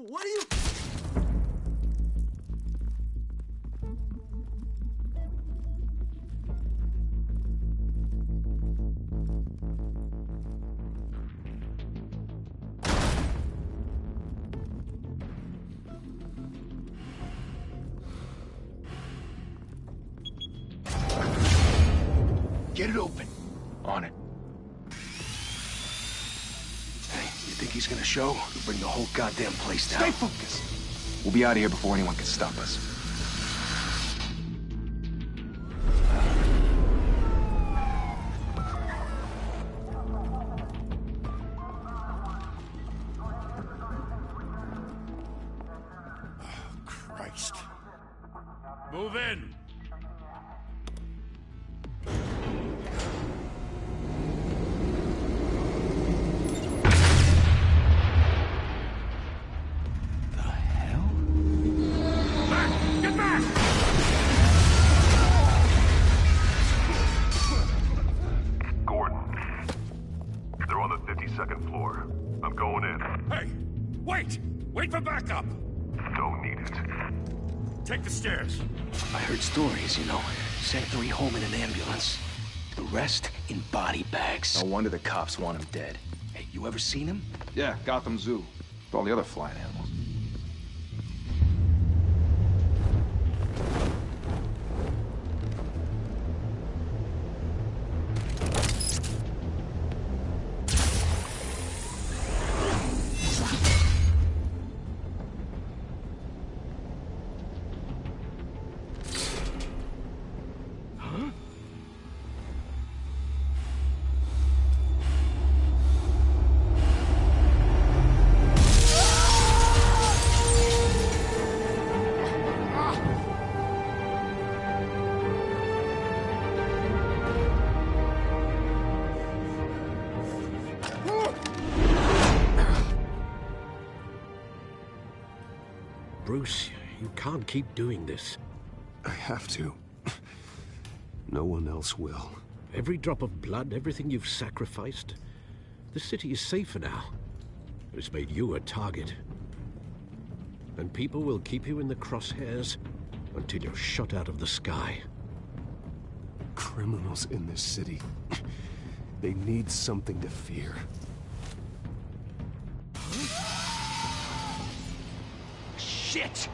What are you... Get it open. On it. Hey, you think he's gonna show? We'll bring the whole goddamn place down. Stay focused. We'll be out of here before anyone can stop us. Oh, Christ. Move in! Second floor. I'm going in. Hey! Wait! Wait for backup! Don't need it. Take the stairs. I heard stories, you know. Sent 3 home in an ambulance. The rest in body bags. No wonder the cops want him dead. Hey, you ever seen him? Yeah, Gotham Zoo. With all the other flying animals. Bruce, you can't keep doing this. I have to. No one else will. Every drop of blood, everything you've sacrificed. The city is safer now. It's made you a target. And people will keep you in the crosshairs until you're shot out of the sky. Criminals in this city. They need something to fear. Shit!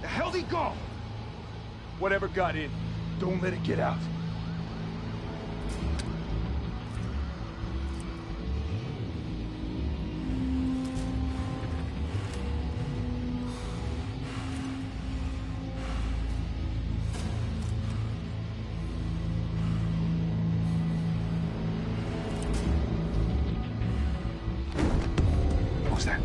The hell'd he go? Whatever got in, don't let it get out. What was that?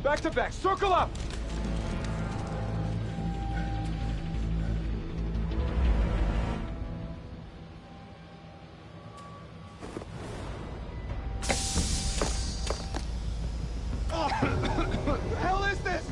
Back to back, circle up! What the hell is this?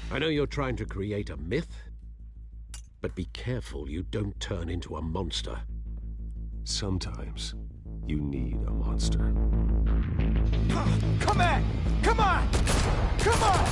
I know you're trying to create a myth, but be careful you don't turn into a monster. Sometimes you need a monster. Come on! Come on! Come on!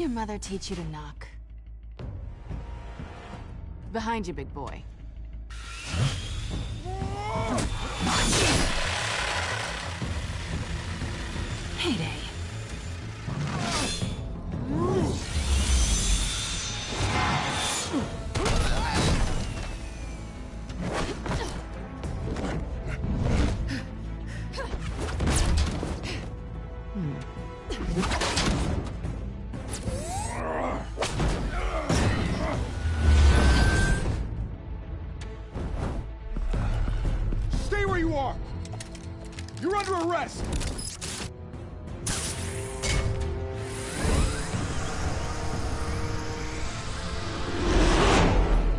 your mother teach you to knock? Behind you, big boy. Heyday. Stay where you are! You're under arrest!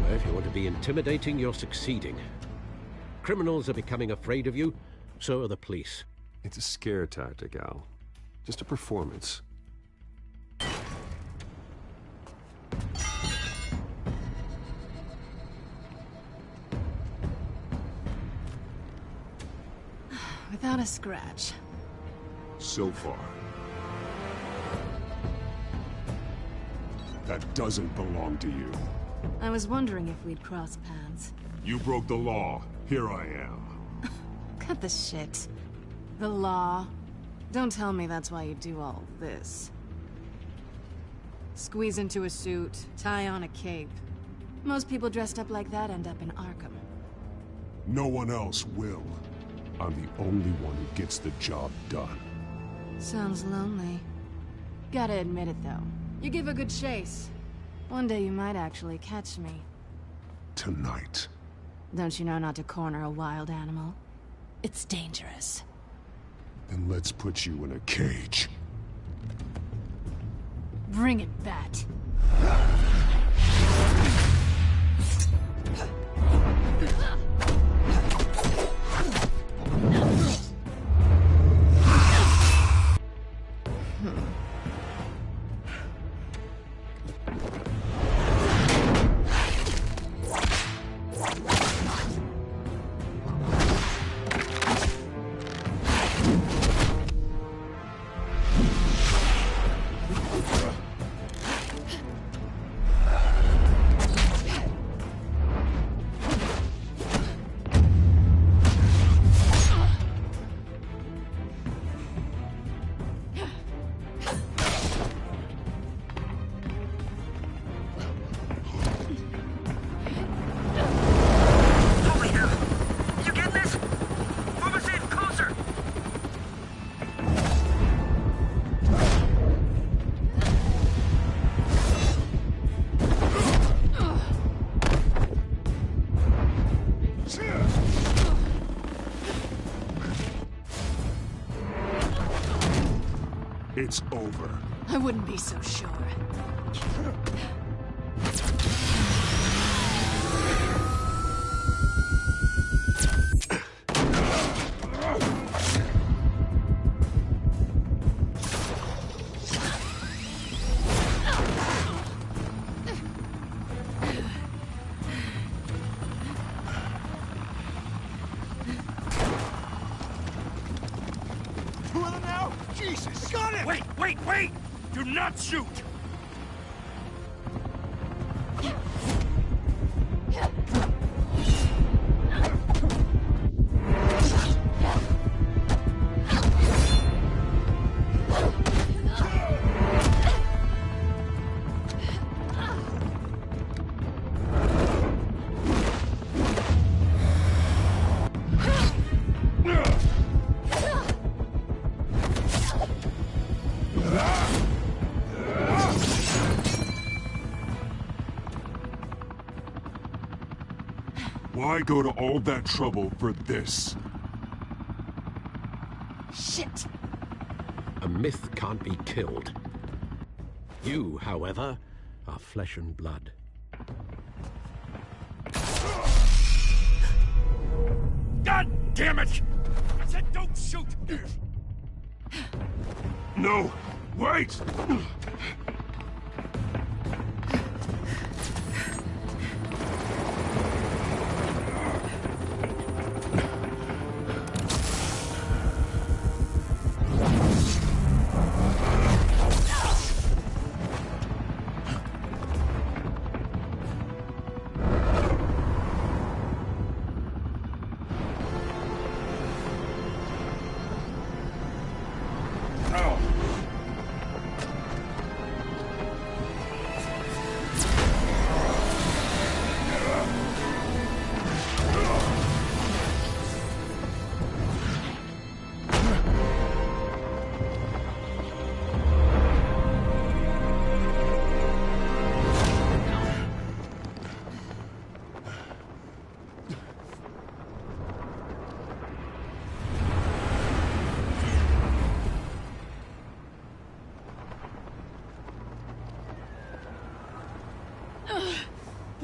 If you want to be intimidating, you're succeeding. Criminals are becoming afraid of you, so are the police. It's a scare tactic, Al. Just a performance. Without a scratch. So far. That doesn't belong to you. I was wondering if we'd cross paths. You broke the law. Here I am. Cut the shit. The law. Don't tell me that's why you do all this. Squeeze into a suit, tie on a cape. Most people dressed up like that end up in Arkham. No one else will. I'm the only one who gets the job done. Sounds lonely. Gotta admit it, though. You give a good chase. One day you might actually catch me. Tonight. Don't you know not to corner a wild animal? It's dangerous. Then let's put you in a cage. Bring it, Bat. It's over. I wouldn't be so sure. Two of them now? Jesus! Got it! Wait, wait, wait! Do not shoot! Why go to all that trouble for this? Shit! A myth can't be killed. You, however, are flesh and blood. God damn it! I said don't shoot! No! Wait!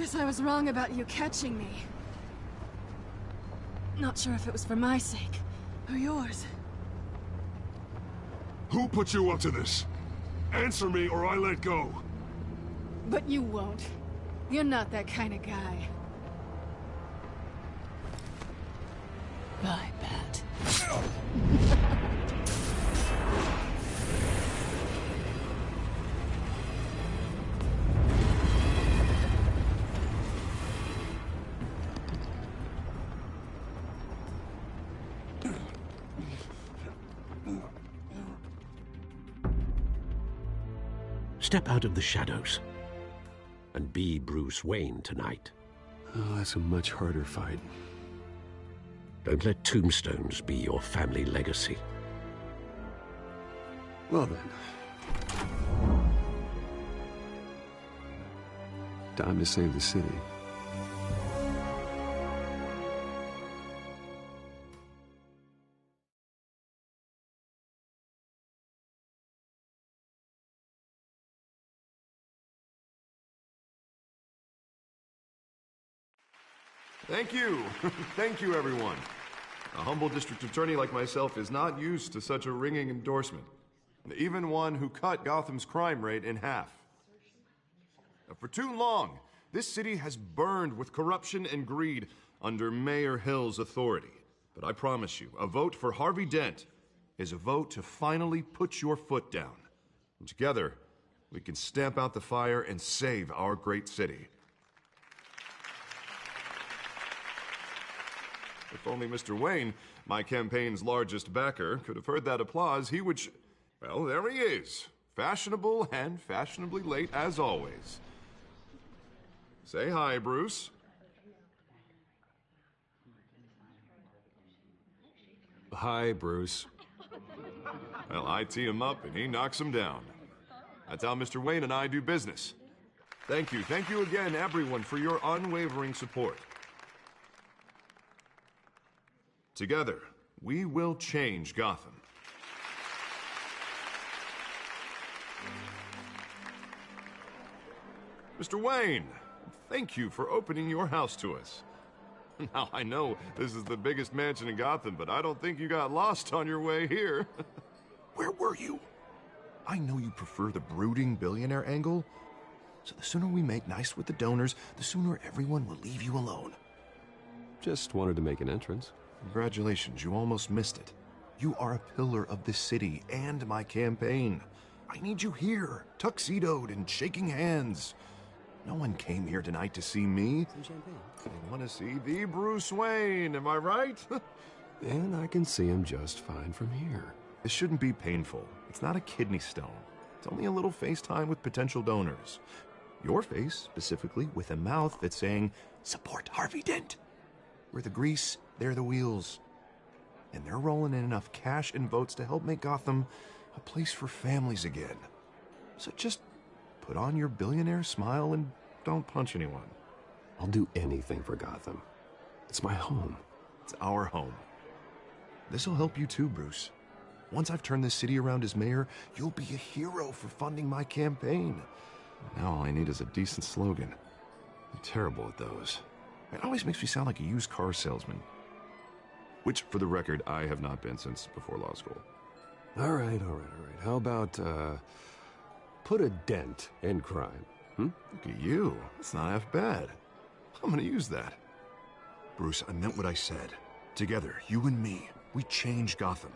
Guess I was wrong about you catching me. Not sure if it was for my sake, or yours. Who put you up to this? Answer me or I let go. But you won't. You're not that kind of guy. Bye, Pat. Step out of the shadows and be Bruce Wayne tonight. Oh, that's a much harder fight. Don't let tombstones be your family legacy. Well then. Time to save the city. Thank you. Thank you, everyone. A humble district attorney like myself is not used to such a ringing endorsement. Even one who cut Gotham's crime rate in half. For too long, this city has burned with corruption and greed under Mayor Hill's authority. But I promise you, a vote for Harvey Dent is a vote to finally put your foot down. And together, we can stamp out the fire and save our great city. If only Mr. Wayne, my campaign's largest backer, could have heard that applause, he would well, there he is. Fashionable and fashionably late as always. Say hi, Bruce. Hi, Bruce. Well, I tee him up and he knocks him down. That's how Mr. Wayne and I do business. Thank you again, everyone, for your unwavering support. Together, we will change Gotham. Mr. Wayne, thank you for opening your house to us. Now, I know this is the biggest mansion in Gotham, but I don't think you got lost on your way here. Where were you? I know you prefer the brooding billionaire angle, so the sooner we make nice with the donors, the sooner everyone will leave you alone. Just wanted to make an entrance. Congratulations, you almost missed it. You are a pillar of this city and my campaign. I need you here, tuxedoed and shaking hands. No one came here tonight to see me. Some champagne. They want to see the Bruce Wayne, am I right? And I can see him just fine from here. This shouldn't be painful. It's not a kidney stone. It's only a little FaceTime with potential donors. Your face, specifically, with a mouth that's saying, support Harvey Dent. We're the grease, they're the wheels. And they're rolling in enough cash and votes to help make Gotham a place for families again. So just put on your billionaire smile and don't punch anyone. I'll do anything for Gotham. It's my home. It's our home. This'll help you too, Bruce. Once I've turned this city around as mayor, you'll be a hero for funding my campaign. Now all I need is a decent slogan. I'm terrible at those. It always makes me sound like a used car salesman. Which, for the record, I have not been since before law school. All right. How about, put a dent in crime? Look at you. That's not half bad. I'm gonna use that. Bruce, I meant what I said. Together, you and me, we change Gotham.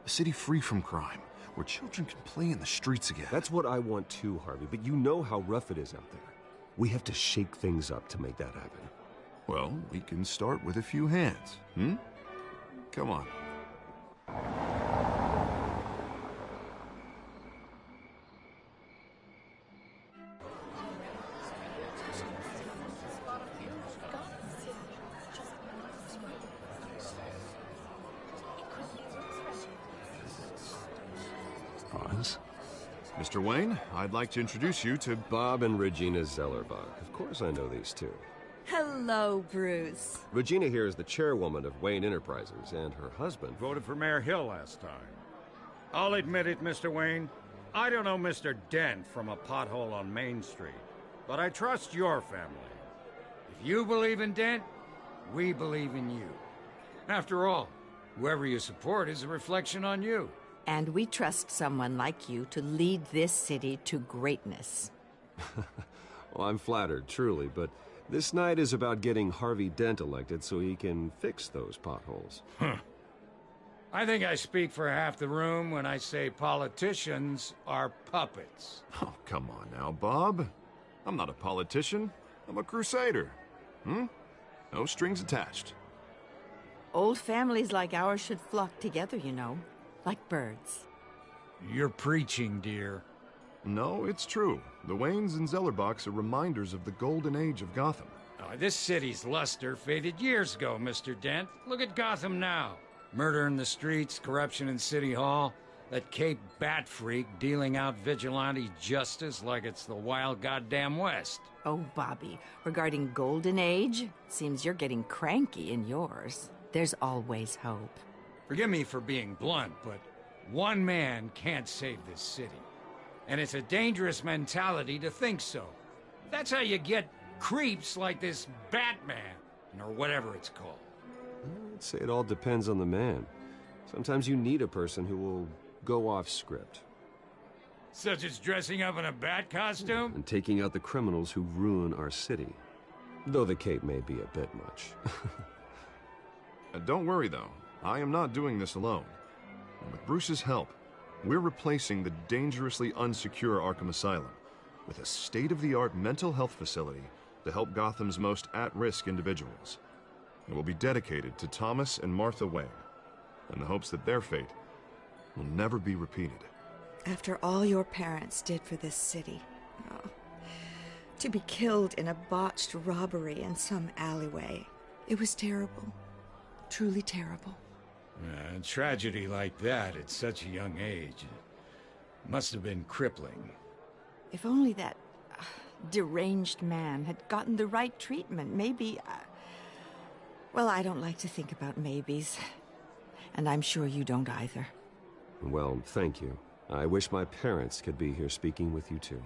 A city free from crime, where children can play in the streets again. That's what I want too, Harvey, but you know how rough it is out there. We have to shake things up to make that happen. Well, we can start with a few hands, Come on. Franz? Mr. Wayne, I'd like to introduce you to Bob and Regina Zellerbach. Of course I know these two. Hello, Bruce. Regina here is the chairwoman of Wayne Enterprises, and her husband... Voted for Mayor Hill last time. I'll admit it, Mr. Wayne. I don't know Mr. Dent from a pothole on Main Street, but I trust your family. If you believe in Dent, we believe in you. After all, whoever you support is a reflection on you. And we trust someone like you to lead this city to greatness. Well, I'm flattered, truly, but this night is about getting Harvey Dent elected so he can fix those potholes. I think I speak for half the room when I say politicians are puppets. Oh, come on now, Bob. I'm not a politician. I'm a crusader. No strings attached. Old families like ours should flock together, you know, like birds. You're preaching, dear. No, it's true. The Waynes and Zellerbachs are reminders of the golden age of Gotham. Oh, this city's luster faded years ago, Mr. Dent. Look at Gotham now. Murder in the streets, corruption in City Hall, that Cape Bat freak dealing out vigilante justice like it's the wild goddamn West. Oh, Bobby, regarding Golden Age, seems you're getting cranky in yours. There's always hope. Forgive me for being blunt, but one man can't save this city. And it's a dangerous mentality to think so. That's how you get creeps like this Batman, or whatever it's called. I'd say it all depends on the man. Sometimes you need a person who will go off script. Such as dressing up in a bat costume? And taking out the criminals who ruin our city. Though the cape may be a bit much. Don't worry, though. I am not doing this alone. And with Bruce's help, we're replacing the dangerously unsecure Arkham Asylum with a state-of-the-art mental health facility to help Gotham's most at-risk individuals. It will be dedicated to Thomas and Martha Wayne, in the hopes that their fate will never be repeated. After all your parents did for this city, to be killed in a botched robbery in some alleyway, it was terrible. Truly terrible. A tragedy like that at such a young age must have been crippling. If only that deranged man had gotten the right treatment, maybe... Well, I don't like to think about maybes. And I'm sure you don't either. Well, thank you. I wish my parents could be here speaking with you too.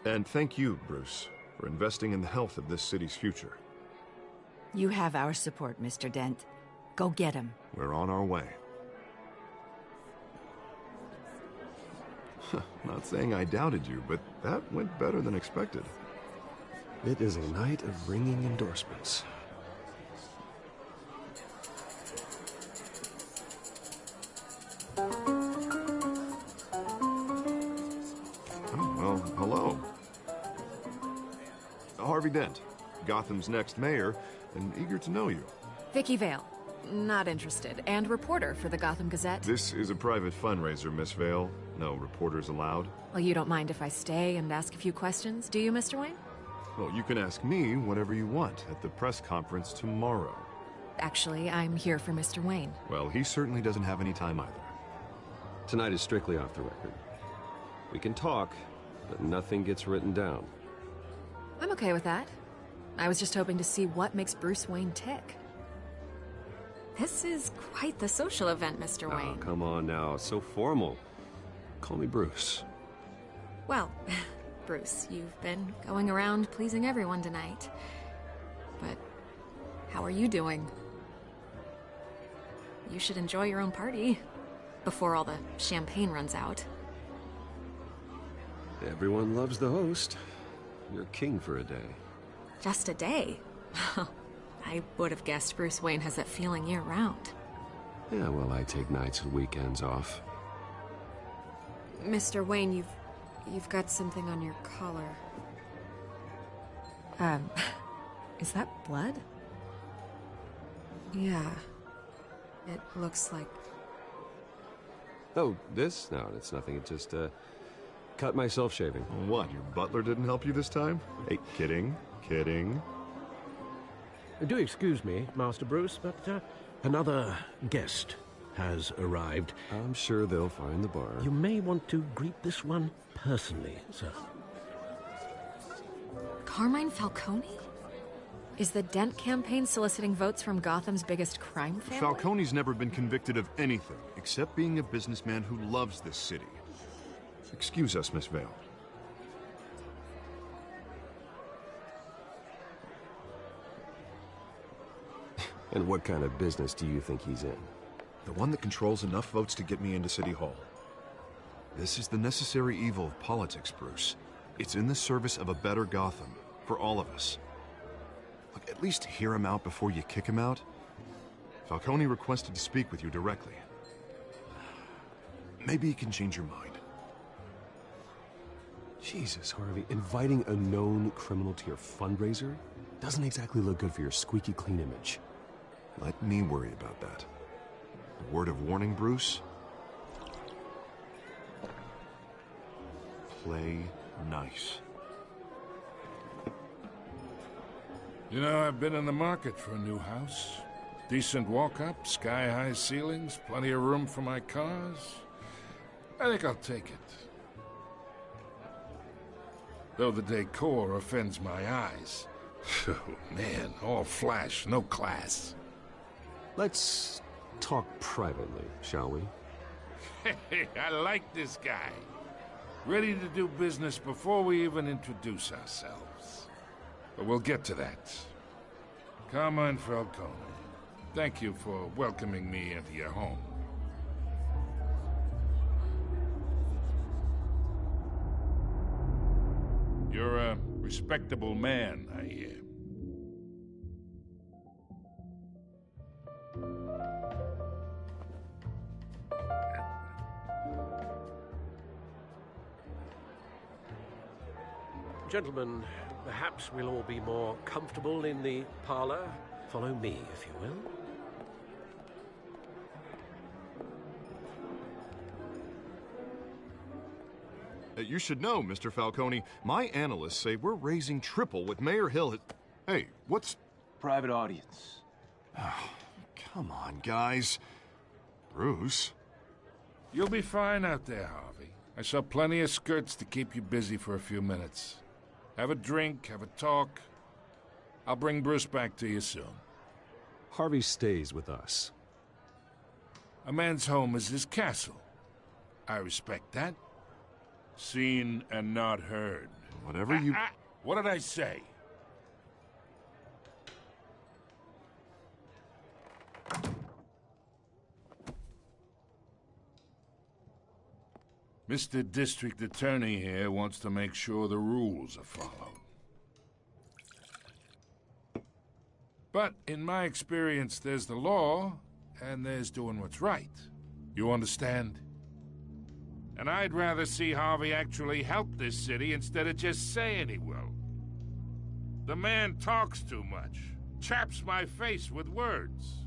And thank you, Bruce, for investing in the health of this city's future. You have our support, Mr. Dent. Go get him. We're on our way. Not saying I doubted you, but that went better than expected. It is a night of ringing endorsements. Well, hello. Harvey Dent, Gotham's next mayor, and eager to know you. Vicky Vale. Not interested. And reporter for the Gotham Gazette. This is a private fundraiser, Miss Vale. No reporters allowed. Well, you don't mind if I stay and ask a few questions, do you, Mr. Wayne? Well, you can ask me whatever you want at the press conference tomorrow. Actually, I'm here for Mr. Wayne. Well, he certainly doesn't have any time either. Tonight is strictly off the record. We can talk, but nothing gets written down. I'm okay with that. I was just hoping to see what makes Bruce Wayne tick. This is quite the social event, Mr. Wayne. Oh, come on now. So formal. Call me Bruce. Well, Bruce, you've been going around pleasing everyone tonight. But how are you doing? You should enjoy your own party before all the champagne runs out. Everyone loves the host. You're king for a day. Just a day? I would have guessed Bruce Wayne has that feeling year-round. Yeah, well, I take nights and weekends off. Mr. Wayne, you've got something on your collar. Is that blood? Yeah. It looks like... Oh, this? No, it's nothing. It just, cut myself shaving. What, your butler didn't help you this time? Hey, kidding. Kidding. Do excuse me, Master Bruce, but another guest has arrived. I'm sure they'll find the bar. You may want to greet this one personally, sir. Carmine Falcone? Is the Dent campaign soliciting votes from Gotham's biggest crime family? Falcone's never been convicted of anything, except being a businessman who loves this city. Excuse us, Miss Vale. And what kind of business do you think he's in? The one that controls enough votes to get me into City Hall. This is the necessary evil of politics, Bruce. It's in the service of a better Gotham, for all of us. Look, at least hear him out before you kick him out. Falcone requested to speak with you directly. Maybe he can change your mind. Jesus, Harvey, inviting a known criminal to your fundraiser doesn't exactly look good for your squeaky clean image. Let me worry about that. A word of warning, Bruce? Play nice. You know, I've been in the market for a new house. Decent walk-up, sky-high ceilings, plenty of room for my cars. I think I'll take it. Though the decor offends my eyes. Oh, man, all flash, no class. Let's talk privately, shall we? Hey, I like this guy. Ready to do business before we even introduce ourselves. But we'll get to that. Carmine Falcone, thank you for welcoming me into your home. You're a respectable man, I hear. Gentlemen, perhaps we'll all be more comfortable in the parlor. Follow me, if you will. You should know, Mr. Falcone, my analysts say we're raising triple what Mayor Hill had... Hey, what's... Private audience. Oh, come on, guys. Bruce? You'll be fine out there, Harvey. I saw plenty of skirts to keep you busy for a few minutes. Have a drink, have a talk. I'll bring Bruce back to you soon. Harvey stays with us. A man's home is his castle. I respect that. Seen and not heard. Whatever you... What did I say? Mr. District Attorney here wants to make sure the rules are followed. But in my experience, there's the law, and there's doing what's right. You understand? And I'd rather see Harvey actually help this city instead of just saying he will. The man talks too much, chaps my face with words.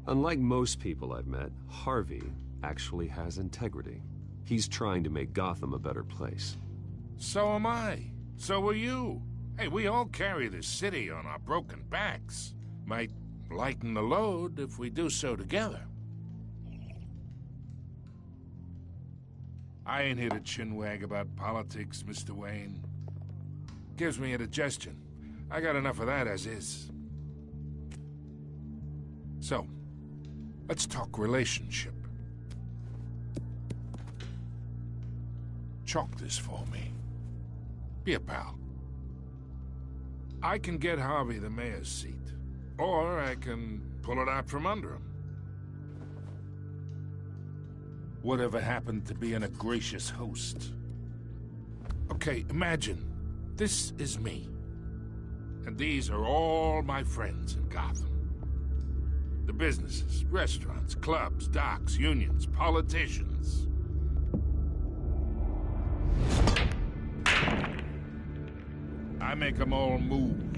Unlike most people I've met, Harvey actually has integrity. He's trying to make Gotham a better place. So am I. So are you. Hey, we all carry this city on our broken backs. Might lighten the load if we do so together. I ain't here to chinwag about politics, Mr. Wayne. Gives me indigestion. I got enough of that as is. So, let's talk relationship. Chalk this for me. Be a pal. I can get Harvey the mayor's seat, or I can pull it out from under him. Whatever happened to being a gracious host? Okay, imagine this is me, and these are all my friends in Gotham. The businesses, restaurants, clubs, docks, unions, politicians. I make them all move,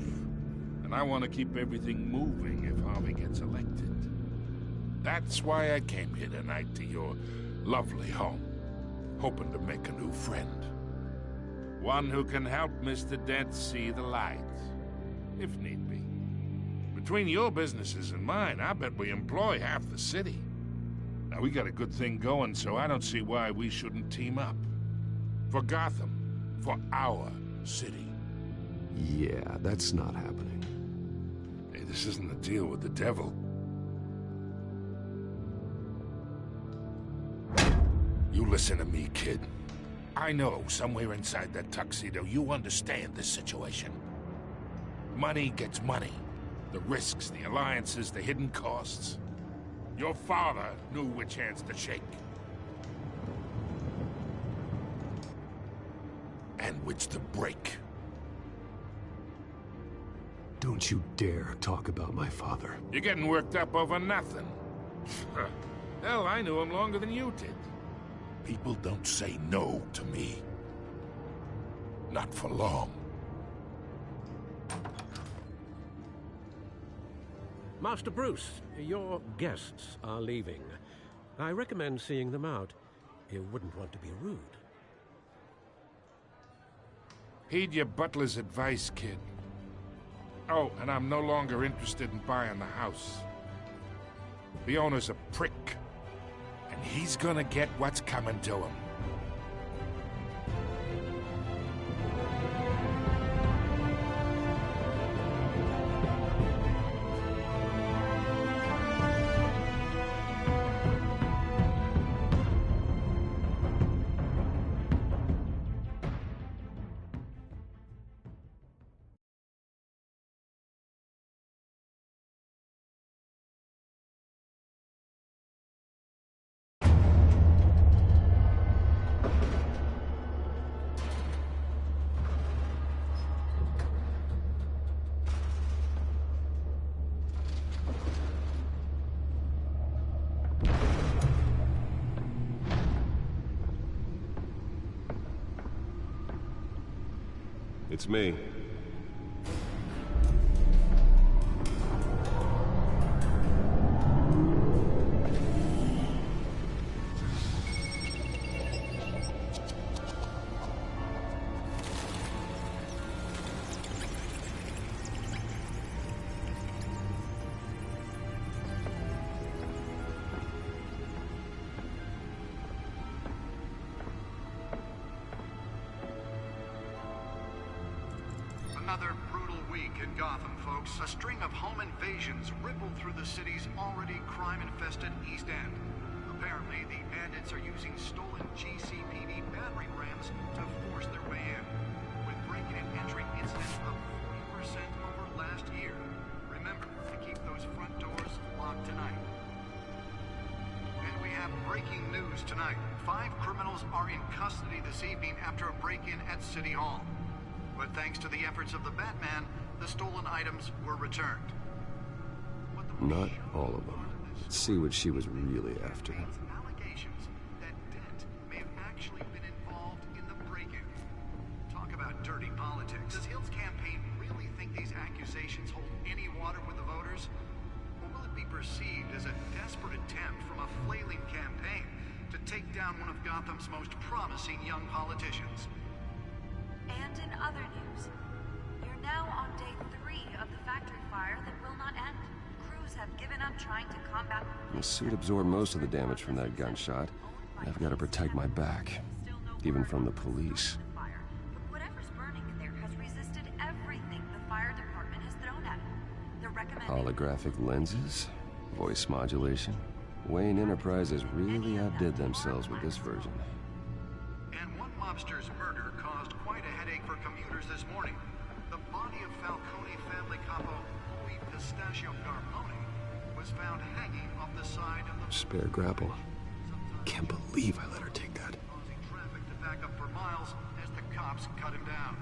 and I want to keep everything moving if Harvey gets elected. That's why I came here tonight to your lovely home, hoping to make a new friend. One who can help Mr. Dent see the light, if need be. Between your businesses and mine, I bet we employ half the city. Now, we got a good thing going, so I don't see why we shouldn't team up. For Gotham, for our city. Yeah, that's not happening. Hey, this isn't a deal with the devil. You listen to me, kid. I know somewhere inside that tuxedo you understand this situation. Money gets money. The risks, the alliances, the hidden costs. Your father knew which hands to shake. And which to break. Don't you dare talk about my father. You're getting worked up over nothing. Hell, I knew him longer than you did. People don't say no to me. Not for long. Master Bruce, your guests are leaving. I recommend seeing them out. You wouldn't want to be rude. Heed your butler's advice, kid. Oh, and I'm no longer interested in buying the house. The owner's a prick, and he's gonna get what's coming to him. It's me. Another brutal week in Gotham, folks. A string of home invasions rippled through the city's already crime-infested East End. Apparently, the bandits are using stolen GCPD battering rams to force their way in, with break-in and entry incidents up 40% over last year. Remember to keep those front doors locked tonight. And we have breaking news tonight. 5 criminals are in custody this evening after a break-in at City Hall. But thanks to the efforts of the Batman, the stolen items were returned. Not all of them. Let's see what she was really after. Allegations that Dent may have actually been involved in the break-in. Talk about dirty politics. Does Hill's campaign really think these accusations hold any water with the voters? Or will it be perceived as a desperate attempt from a flailing campaign to take down one of Gotham's most promising young politicians? And in other news, you're now on day 3 of the factory fire that will not end. Crews have given up trying to combat... The suit absorbed most of the damage from that gunshot. I've got to protect my back, even from the police. But whatever's burning in there has resisted everything the fire department has thrown at it. They're recommending... Holographic lenses? Voice modulation? Wayne Enterprises really outdid themselves with this version. And one mobster's murder caused quite a headache for commuters this morning. The body of Falcone family capo Louis Pistachio Garpone was found hanging off the side of the... Spare grapple. Can't believe I let her take that. Causing traffic to back up for miles as the cops cut him down.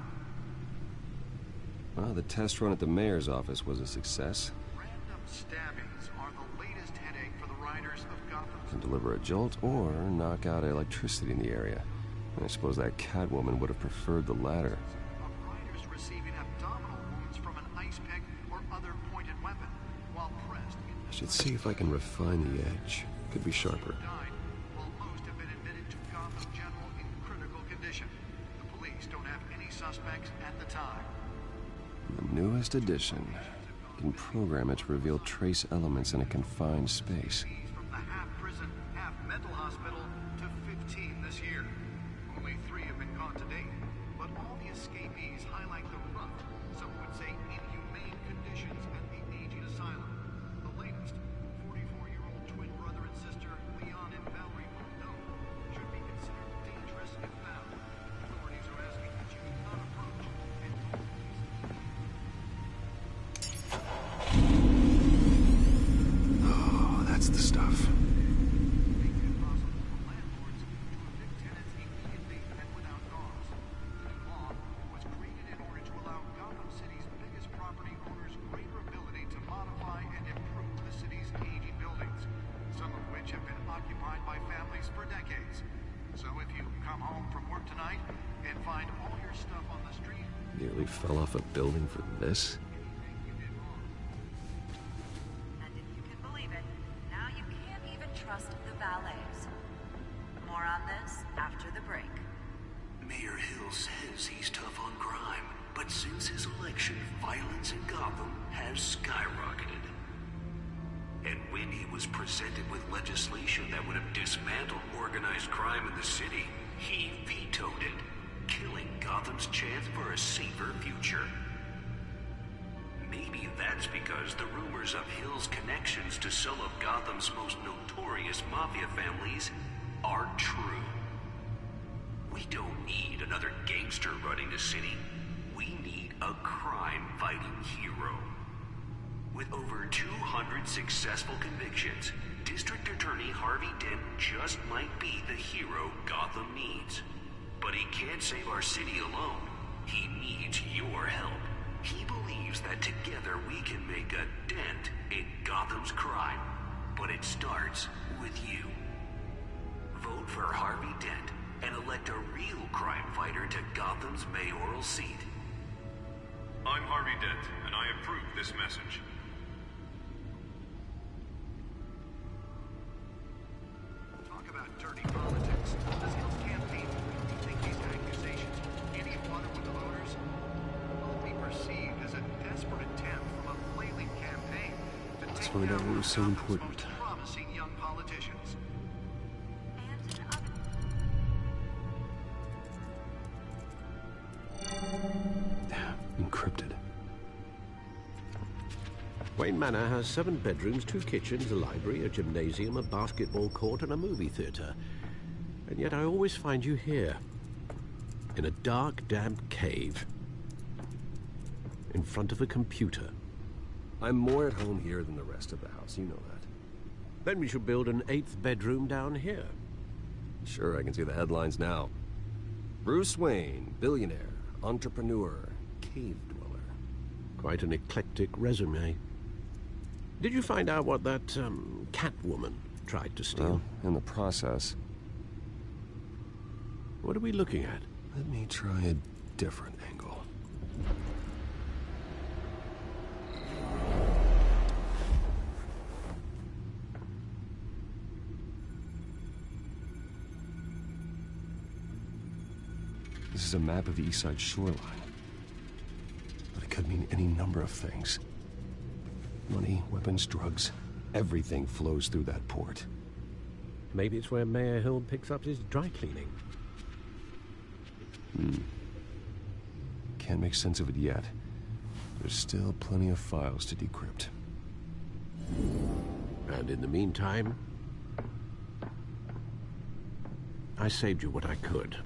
Well, the test run at the mayor's office was a success. Random stabbings are the latest headache for the riders of Gotham. Can deliver a jolt or knock out electricity in the area. I suppose that Catwoman would have preferred the latter. Riders receiving abdominal wounds from an ice pick or other pointed weapon, while pressed... I should see if I can refine the edge. Could be sharper. ...died, while most have been admitted to Gotham General in critical condition. The police don't have any suspects at the time. The newest addition. You can program it to reveal trace elements in a confined space. From the half-prison, half-mental hospital to 15 this year. Only 3 have been caught to date, but all the escapees highlight the rough, some would say inhumane conditions at the aging asylum. The latest, 44-year-old twin brother and sister Leon and Valerie Mondone should be considered dangerous if found. Authorities are asking that you do not approach and call police. Nearly fell off a building for this? And if you can believe it, now you can't even trust the valets. More on this after the break. Mayor Hill says he's tough on crime, but since his election, violence in Gotham has skyrocketed. And when he was presented with legislation that would have dismantled organized crime in the city, he vetoed it, killing Gotham's chance for a safer future. Maybe that's because the rumors of Hill's connections to some of Gotham's most notorious mafia families are true. We don't need another gangster running the city. We need a crime-fighting hero. With over 200 successful convictions, District Attorney Harvey Dent just might be the hero Gotham needs. But he can't save our city alone. He needs your help. He believes that together we can make a dent in Gotham's crime. But it starts with you. Vote for Harvey Dent and elect a real crime fighter to Gotham's mayoral seat. I'm Harvey Dent, and I approve this message. Talk about dirty politics. Does Hill's campaign really think these accusations hold any water with the voters? Will it be perceived as a desperate attempt from a flailing campaign to Let's take find out down what one was of so Gotham's important. most promising young politicians? Encrypted. Wayne Manor has 7 bedrooms, 2 kitchens, a library, a gymnasium, a basketball court, and a movie theater. And yet I always find you here, in a dark, damp cave, in front of a computer. I'm more at home here than the rest of the house, you know that. Then we should build an 8th bedroom down here. Sure, I can see the headlines now. Bruce Wayne, billionaire, entrepreneur, cave dweller. Quite an eclectic resume. Did you find out what that, Catwoman tried to steal? Well, in the process. What are we looking at? Let me try a different angle. This is a map of the East Side shoreline. But it could mean any number of things. Money, weapons, drugs, everything flows through that port. Maybe it's where Mayor Hill picks up his dry cleaning. Can't make sense of it yet. There's still plenty of files to decrypt. And in the meantime, I saved you what I could.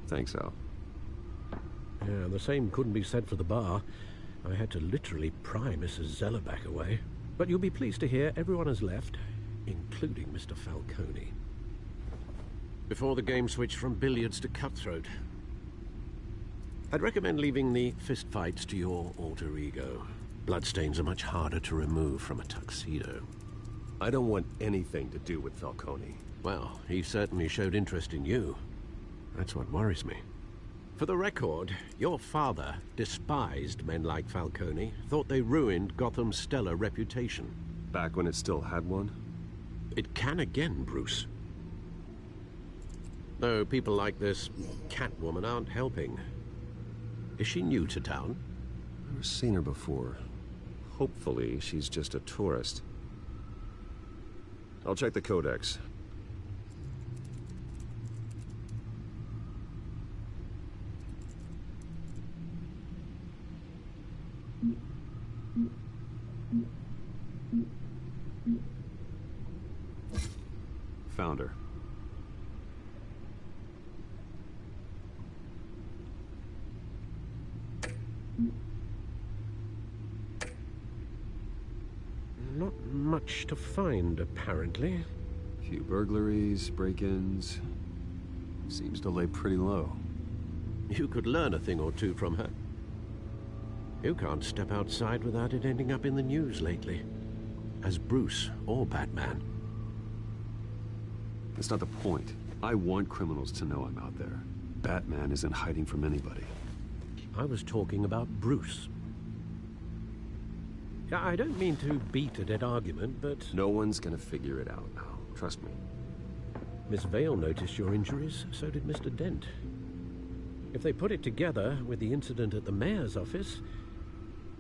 Thanks, Al. Yeah, the same couldn't be said for the bar. I had to literally pry Mrs. Zellerback away. But you'll be pleased to hear everyone has left, including Mr. Falcone. Before the game switched from billiards to cutthroat. I'd recommend leaving the fistfights to your alter ego. Bloodstains are much harder to remove from a tuxedo. I don't want anything to do with Falcone. Well, he certainly showed interest in you. That's what worries me. For the record, your father despised men like Falcone, thought they ruined Gotham's stellar reputation. Back when it still had one? It can again, Bruce. Though people like this Catwoman aren't helping. Is she new to town? I've never seen her before. Hopefully, she's just a tourist. I'll check the codex. Found her. Not much to find, apparently. Few burglaries, break-ins. Seems to lay pretty low. You could learn a thing or two from her. You can't step outside without it ending up in the news lately. As Bruce or Batman. That's not the point. I want criminals to know I'm out there. Batman isn't hiding from anybody. I was talking about Bruce. I don't mean to beat a dead argument, but... No one's gonna figure it out now. Trust me. Miss Vale noticed your injuries, so did Mr. Dent. If they put it together with the incident at the mayor's office,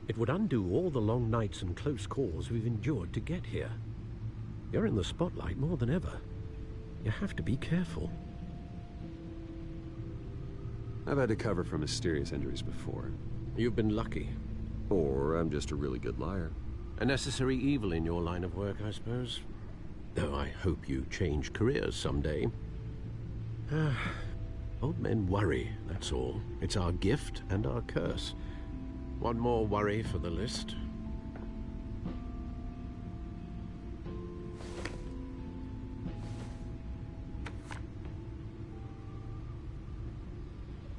it would undo all the long nights and close calls we've endured to get here. You're in the spotlight more than ever. You have to be careful. I've had to cover for mysterious injuries before. You've been lucky. Or I'm just a really good liar. A necessary evil in your line of work, I suppose. Though I hope you change careers someday. Old men worry, that's all. It's our gift and our curse. One more worry for the list.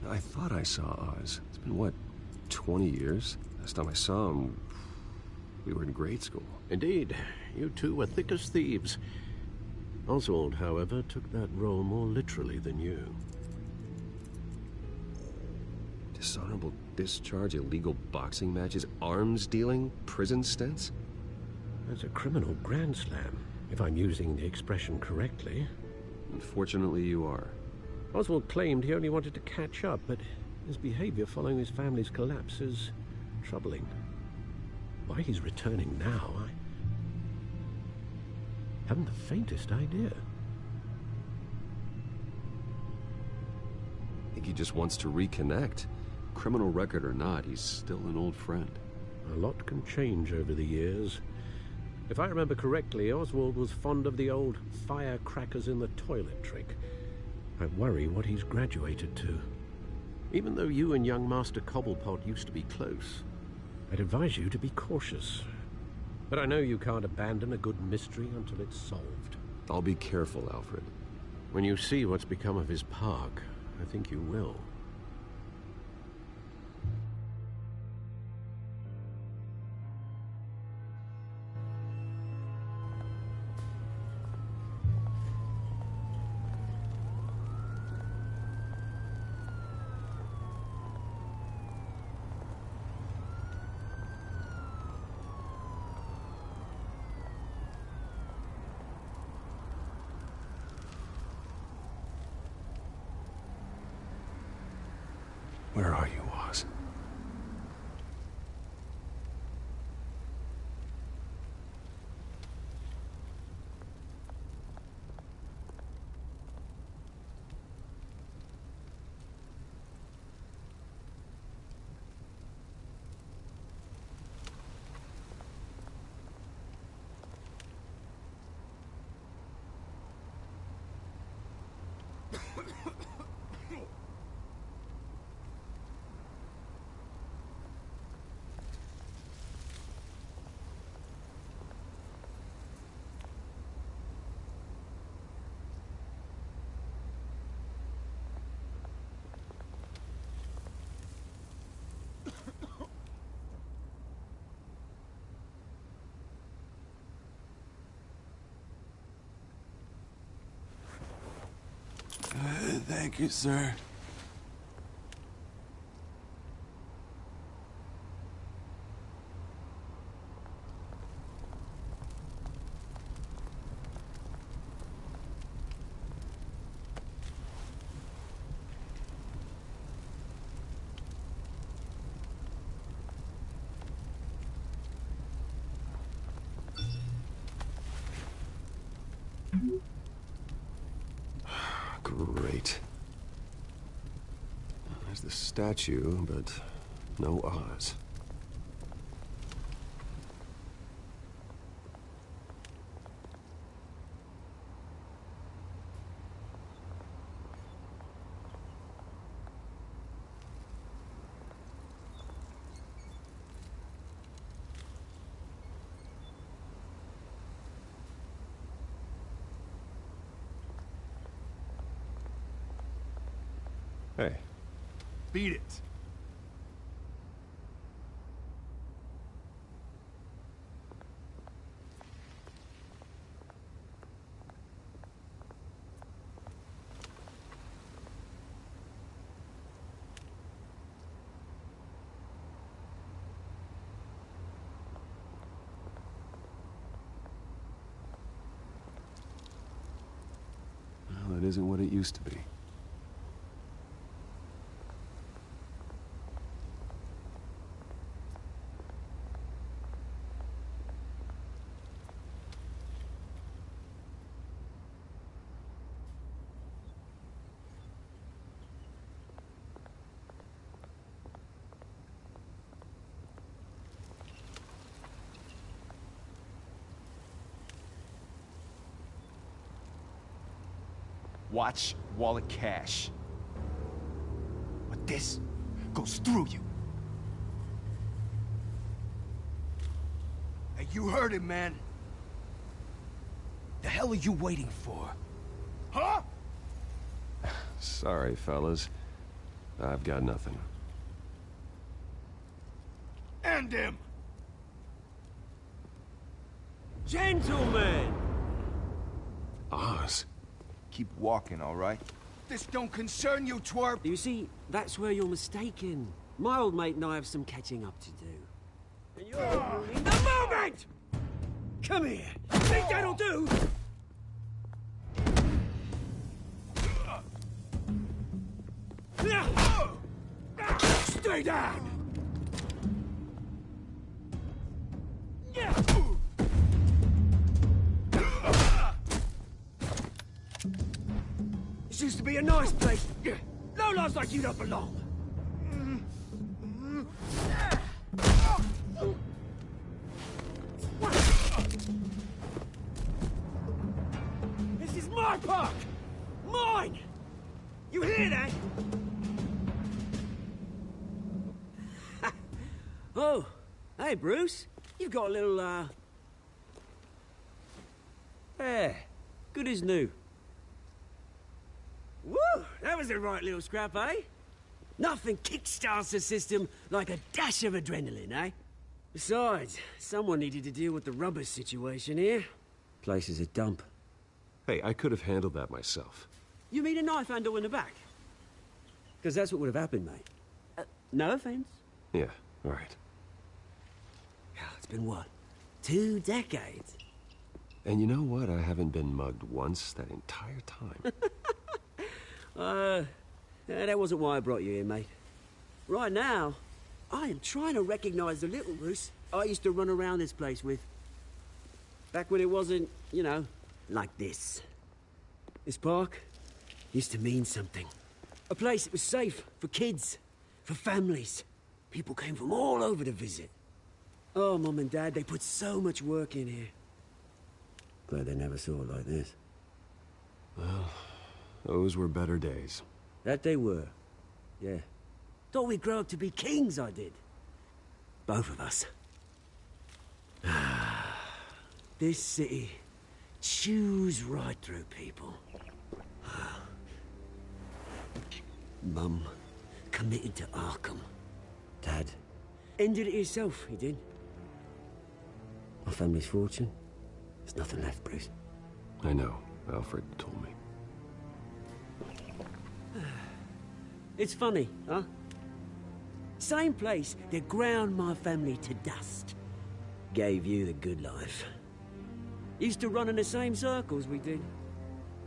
I thought I saw Oz. It's been, what, 20 years? Last time I saw him, we were in grade school. Indeed. You two were thick as thieves. Oswald, however, took that role more literally than you. Dishonorable discharge, illegal boxing matches, arms dealing, prison stints? That's a criminal grand slam, if I'm using the expression correctly. Unfortunately, you are. Oswald claimed he only wanted to catch up, but his behavior following his family's collapse is troubling. Why he's returning now, I haven't the faintest idea. I think he just wants to reconnect. Criminal record or not, he's still an old friend. A lot can change over the years. If I remember correctly, Oswald was fond of the old firecrackers in the toilet trick. I worry what he's graduated to. Even though you and young Master Cobblepot used to be close, I'd advise you to be cautious. But I know you can't abandon a good mystery until it's solved. I'll be careful, Alfred. When you see what's become of his park, I think you will. Where are you, Oz? Thank you, sir. Great. There's the statue, but no Oz. Hey. Beat it. isn't what it used to be. Watch wallet cash. But this goes through you. Hey, you heard it, man. The hell are you waiting for? Huh? Sorry, fellas. I've got nothing. End him! Gentlemen! Oz. Keep walking, all right? This don't concern you, twerp! You see, that's where you're mistaken. My old mate and I have some catching up to do. And you're ruining the moment! Come here! Think that'll do? Stay down! This used to be a nice place. No lives like you don't belong. This is my park! Mine! You hear that? Oh, hey, Bruce. You've got a little, Yeah, good as new. Woo! That was a right little scrap, eh? Nothing kickstarts the system like a dash of adrenaline, eh? Besides, someone needed to deal with the rubber situation here. Place is a dump. Hey, I could have handled that myself. You mean a knife handle in the back? Because that's what would have happened, mate. No offense. Yeah, all right. It's been what? 2 decades? And you know what? I haven't been mugged once that entire time. That wasn't why I brought you here, mate. Right now, I am trying to recognize the little Bruce I used to run around this place with. Back when it wasn't, you know, like this. This park used to mean something. A place that was safe for kids, for families. People came from all over to visit. Oh, Mum and Dad, they put so much work in here. Glad they never saw it like this. Well, those were better days. That they were. Yeah. Thought we'd grow up to be kings, I did. Both of us. This city chews right through people. Mum committed to Arkham. Dad ended it himself, he did. My family's fortune. There's nothing left, Bruce. I know. Alfred told me. It's funny, huh? Same place that ground my family to dust. Gave you the good life. Used to run in the same circles we did.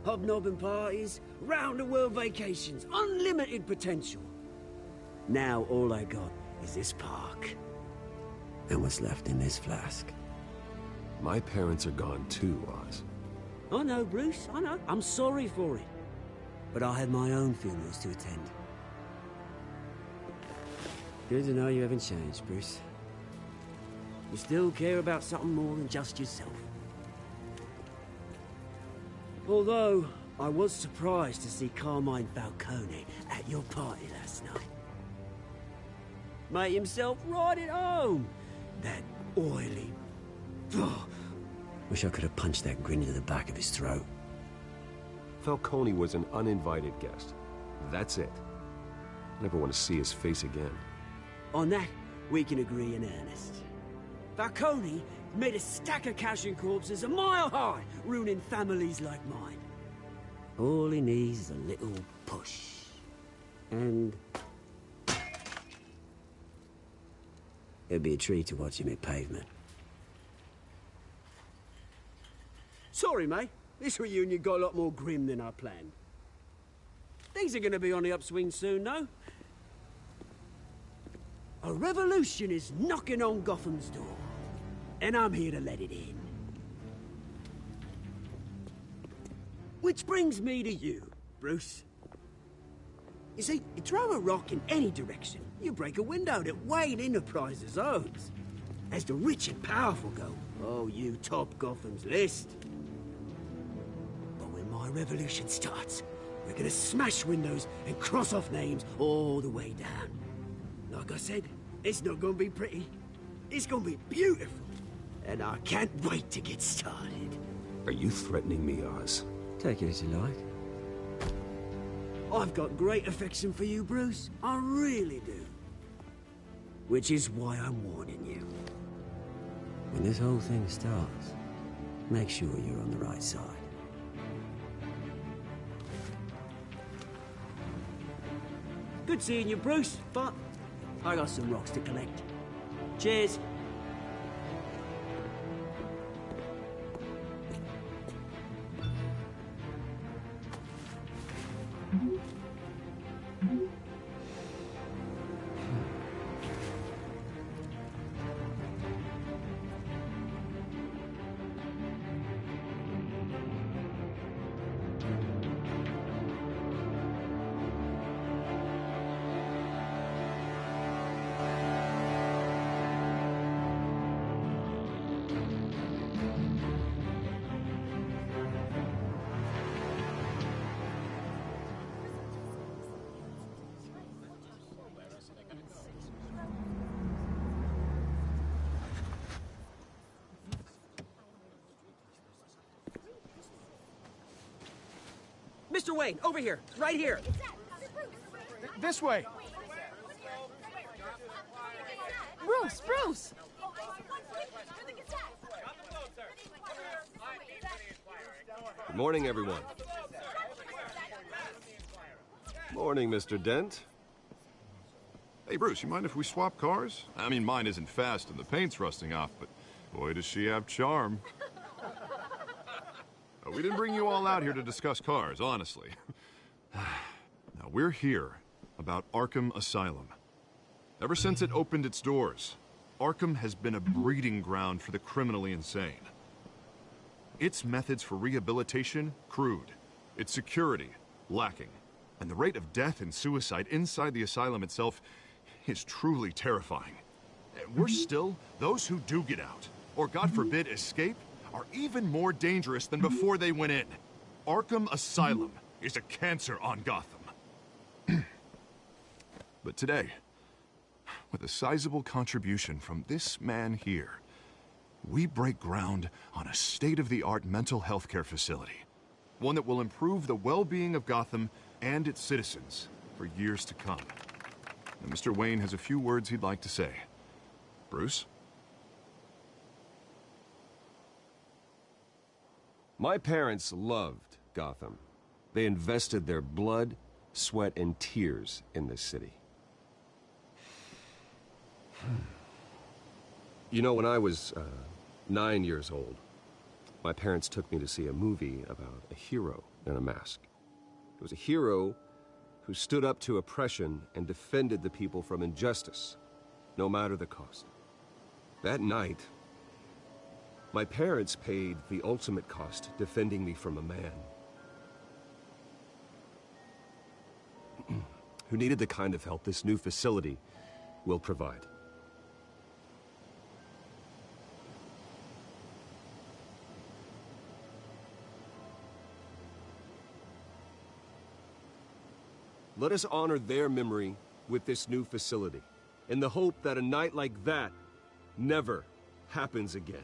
Hobnobbing parties, round-the-world vacations, unlimited potential. Now all I got is this park. And what's left in this flask. My parents are gone too, Oz. I know, Bruce, I know. I'm sorry for it. But I had my own funerals to attend. Good to know you haven't changed, Bruce. You still care about something more than just yourself. Although, I was surprised to see Carmine Falcone at your party last night. Made himself right at home. That oily... Wish I could have punched that grin into the back of his throat. Falcone was an uninvited guest. That's it. Never want to see his face again. On that, we can agree in earnest. Falcone made a stack of cash and corpses a mile high, ruining families like mine. All he needs is a little push. And... it'd be a treat to watch him hit pavement. Sorry, mate. This reunion got a lot more grim than I planned. Things are gonna be on the upswing soon, no? A revolution is knocking on Gotham's door, and I'm here to let it in. Which brings me to you, Bruce. You see, you throw a rock in any direction, you break a window that Wayne Enterprises owns. As the rich and powerful go, oh, you top Gotham's list. But when my revolution starts, we're gonna smash windows and cross off names all the way down. Like I said, it's not gonna be pretty. It's gonna be beautiful. And I can't wait to get started. Are you threatening me, Oz? Take it as you like. I've got great affection for you, Bruce. I really do. Which is why I'm warning you. When this whole thing starts, make sure you're on the right side. Good seeing you, Bruce, but I got some rocks to collect. Cheers. Mr. Wayne, over here. Right here. This way. Bruce! Good morning, everyone. Morning, Mr. Dent. Hey, Bruce, you mind if we swap cars? I mean, mine isn't fast and the paint's rusting off, but boy, does she have charm. We didn't bring you all out here to discuss cars, honestly. Now, we're here about Arkham Asylum. Ever since it opened its doors, Arkham has been a breeding ground for the criminally insane. Its methods for rehabilitation, crude. Its security, lacking. And the rate of death and suicide inside the asylum itself is truly terrifying. Worse still, those who do get out, or God forbid, escape, are even more dangerous than before they went in. Arkham Asylum is a cancer on Gotham. But today, with a sizable contribution from this man here, we break ground on a state-of-the-art mental health care facility. One that will improve the well-being of Gotham and its citizens for years to come. And Mr. Wayne has a few words he'd like to say. Bruce? My parents loved Gotham. They invested their blood, sweat, and tears in this city. You know, when I was 9 years old, my parents took me to see a movie about a hero in a mask. It was a hero who stood up to oppression and defended the people from injustice, no matter the cost. That night, my parents paid the ultimate cost defending me from a man who needed the kind of help this new facility will provide. Let us honor their memory with this new facility, in the hope that a night like that never happens again.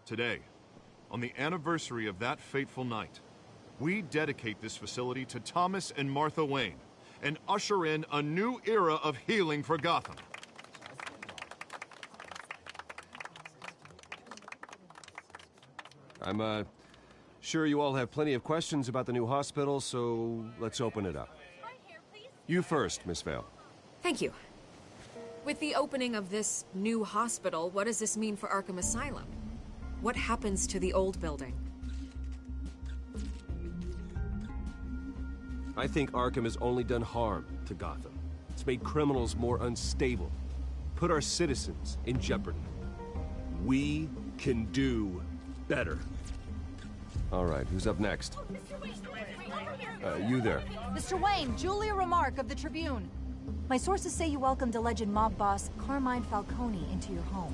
Today, on the anniversary of that fateful night, we dedicate this facility to Thomas and Martha Wayne and usher in a new era of healing for Gotham. I'm sure you all have plenty of questions about the new hospital, so let's open it up. You first, Miss Vale. Thank you. With the opening of this new hospital, what does this mean for Arkham Asylum? What happens to the old building? I think Arkham has only done harm to Gotham. It's made criminals more unstable, put our citizens in jeopardy. We can do better. All right, who's up next? You there. Mr. Wayne, Julia Remark of the Tribune. My sources say you welcomed alleged mob boss Carmine Falcone into your home.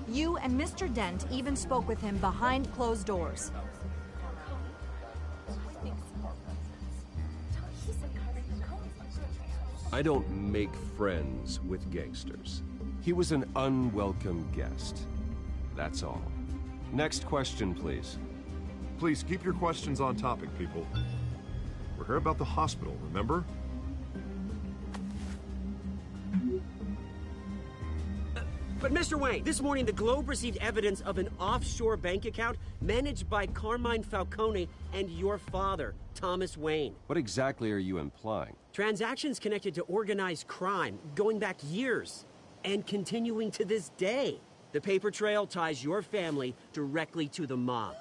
You and Mr. Dent even spoke with him behind closed doors. I don't make friends with gangsters. He was an unwelcome guest. That's all. Next question, please. Please, keep your questions on topic, people. We're here about the hospital, remember? But Mr. Wayne, this morning the Globe received evidence of an offshore bank account managed by Carmine Falcone and your father, Thomas Wayne. What exactly are you implying? Transactions connected to organized crime, going back years, and continuing to this day. The paper trail ties your family directly to the mob.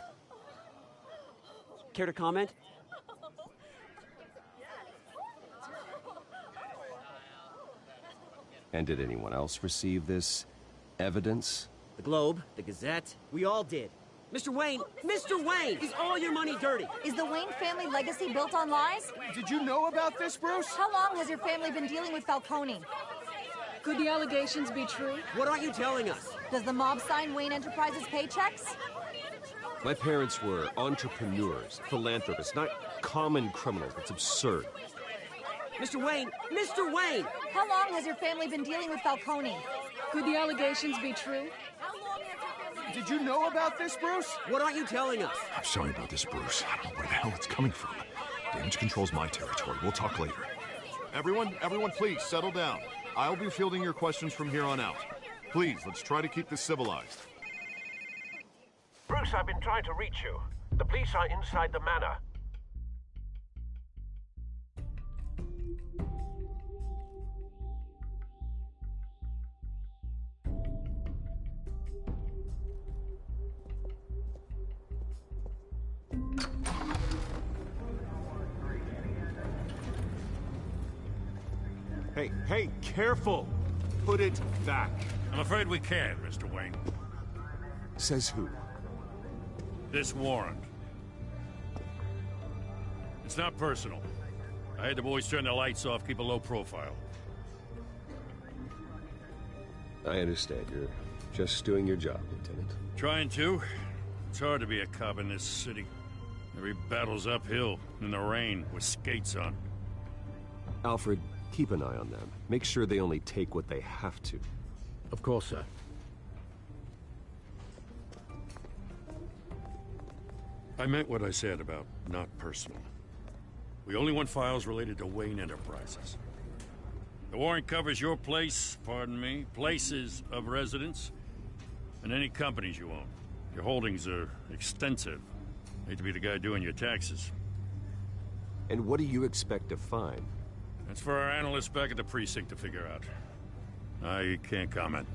Care to comment? And did anyone else receive this evidence? The Globe, the Gazette, we all did. Mr. Wayne, is all your money dirty? Is the Wayne family legacy built on lies? Did you know about this, Bruce? How long has your family been dealing with Falcone? Could the allegations be true? What aren't you telling us? Does the mob sign Wayne Enterprises paychecks? My parents were entrepreneurs, philanthropists, not common criminals. It's absurd. Mr. Wayne! How long has your family been dealing with Falcone? Could the allegations be true? Did you know about this, Bruce? What aren't you telling us? I'm sorry about this, Bruce. I don't know where the hell it's coming from. Damage control's my territory. We'll talk later. Everyone, please, settle down. I'll be fielding your questions from here on out. Please, let's try to keep this civilized. Bruce, I've been trying to reach you. The police are inside the manor. Hey, careful! Put it back. I'm afraid we can't, Mr. Wayne. Says who? This warrant. It's not personal. I had the boys turn the lights off, keep a low profile. I understand. You're just doing your job, Lieutenant. Trying to. It's hard to be a cop in this city. Every battle's uphill, in the rain, with skates on. Alfred, keep an eye on them. Make sure they only take what they have to. Of course, sir. I meant what I said about not personal. We only want files related to Wayne Enterprises. The warrant covers your place, pardon me, places of residence, and any companies you own. Your holdings are extensive. Hate to be the guy doing your taxes. And what do you expect to find? That's for our analysts back at the precinct to figure out. I can't comment.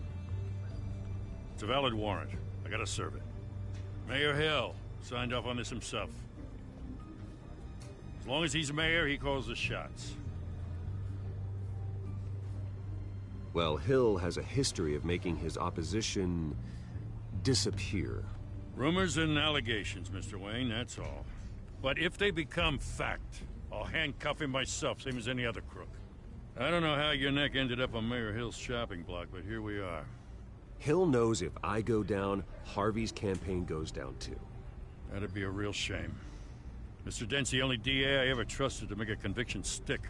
It's a valid warrant. I gotta serve it. Mayor Hill signed off on this himself. As long as he's mayor, he calls the shots. Well, Hill has a history of making his opposition disappear. Rumors and allegations, Mr. Wayne, that's all. But if they become fact, I'll handcuff him myself, same as any other crook. I don't know how your neck ended up on Mayor Hill's shopping block, but here we are. Hill knows if I go down, Harvey's campaign goes down too. That'd be a real shame. Mr. Dent's the only DA I ever trusted to make a conviction stick.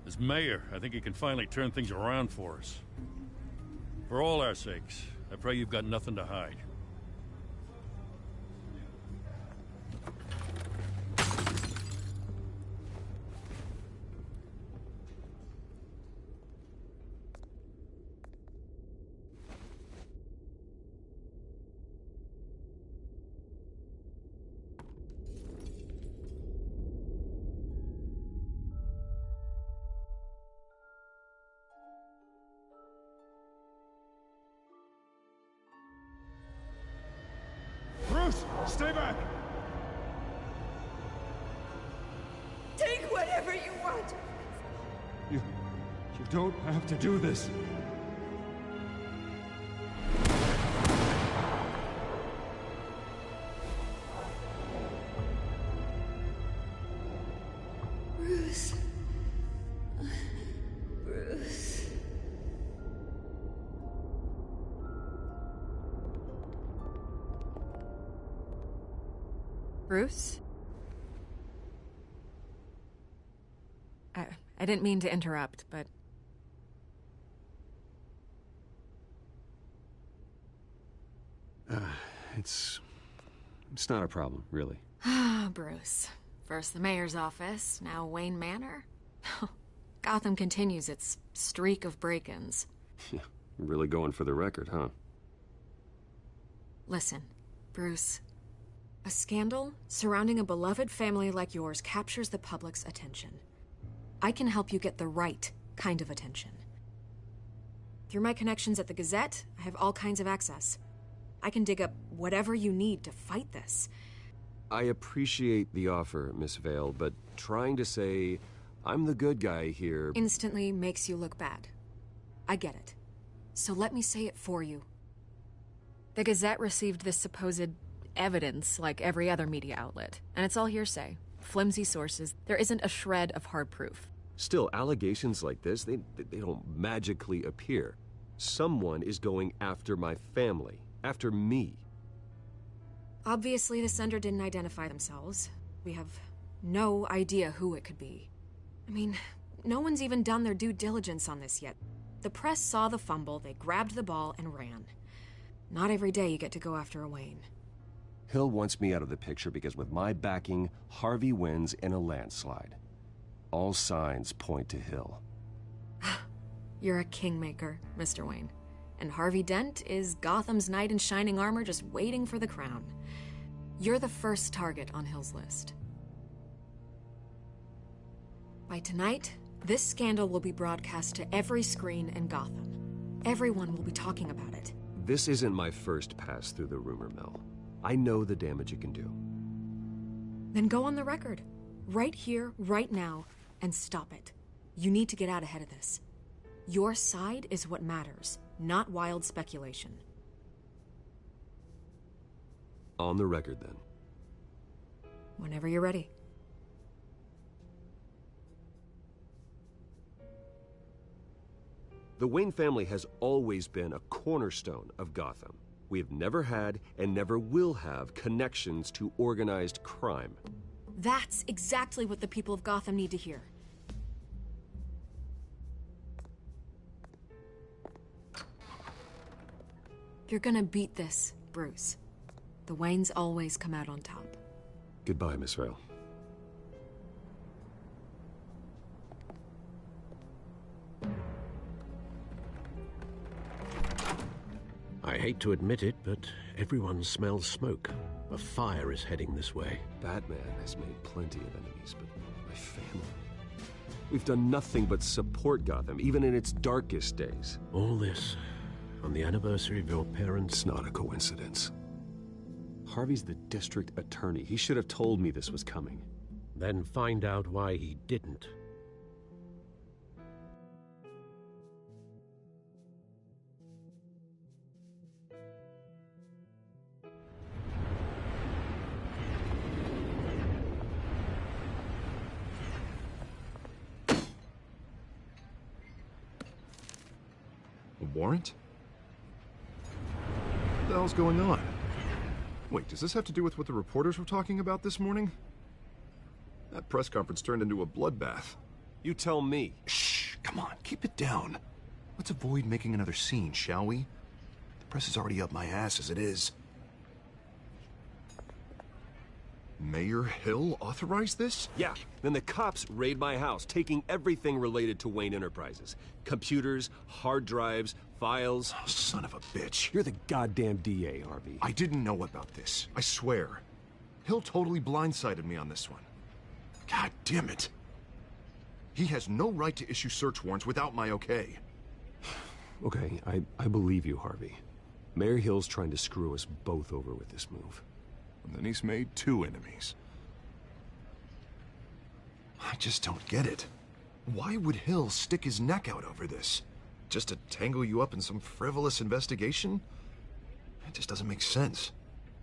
As mayor, I think he can finally turn things around for us. For all our sakes, I pray you've got nothing to hide. out! You don't have to do this. Bruce. Bruce. Bruce? I didn't mean to interrupt, but... It's not a problem, really. Ah, Bruce. First the mayor's office, now Wayne Manor. Gotham continues its streak of break-ins. Yeah, really going for the record, huh? Listen, Bruce. A scandal surrounding a beloved family like yours captures the public's attention. I can help you get the right kind of attention. Through my connections at the Gazette, I have all kinds of access. I can dig up whatever you need to fight this. I appreciate the offer, Miss Vale, but trying to say I'm the good guy here... instantly makes you look bad. I get it. So let me say it for you. The Gazette received this supposed evidence like every other media outlet, and it's all hearsay. Flimsy sources. There isn't a shred of hard proof. Still, allegations like this, they don't magically appear. Someone is going after my family, after me. Obviously, the sender didn't identify themselves. We have no idea who it could be. I mean, no one's even done their due diligence on this yet. The press saw the fumble, they grabbed the ball and ran. Not every day you get to go after a Wayne. Hill wants me out of the picture because with my backing, Harvey wins in a landslide. All signs point to Hill. You're a kingmaker, Mr. Wayne. And Harvey Dent is Gotham's knight in shining armor just waiting for the crown. You're the first target on Hill's list. By tonight, this scandal will be broadcast to every screen in Gotham. Everyone will be talking about it. This isn't my first pass through the rumor mill. I know the damage it can do. Then go on the record. Right here, right now, and stop it. You need to get out ahead of this. Your side is what matters, not wild speculation. On the record, then. Whenever you're ready. The Wayne family has always been a cornerstone of Gotham. We have never had and never will have connections to organized crime. That's exactly what the people of Gotham need to hear. You're gonna beat this, Bruce. The Waynes always come out on top. Goodbye, Miss Vale. I hate to admit it, but everyone smells smoke. A fire is heading this way. Batman has made plenty of enemies, but my family... We've done nothing but support Gotham, even in its darkest days. All this on the anniversary of your parents'... It's not a coincidence. Harvey's the district attorney. He should have told me this was coming. Then find out why he didn't. Warrant? What the hell's going on? Wait, does this have to do with what the reporters were talking about this morning? That press conference turned into a bloodbath. You tell me. Shh, come on, keep it down. Let's avoid making another scene, shall we? The press is already up my ass as it is. Mayor Hill authorized this? Yeah, then the cops raid my house, taking everything related to Wayne Enterprises. Computers, hard drives, files. Oh, son of a bitch. You're the goddamn DA, Harvey. I didn't know about this, I swear. Hill totally blindsided me on this one. God damn it. He has no right to issue search warrants without my okay. Okay, I believe you, Harvey. Mayor Hill's trying to screw us both over with this move. And then he's made 2 enemies. I just don't get it. Why would Hill stick his neck out over this? Just to tangle you up in some frivolous investigation? It just doesn't make sense.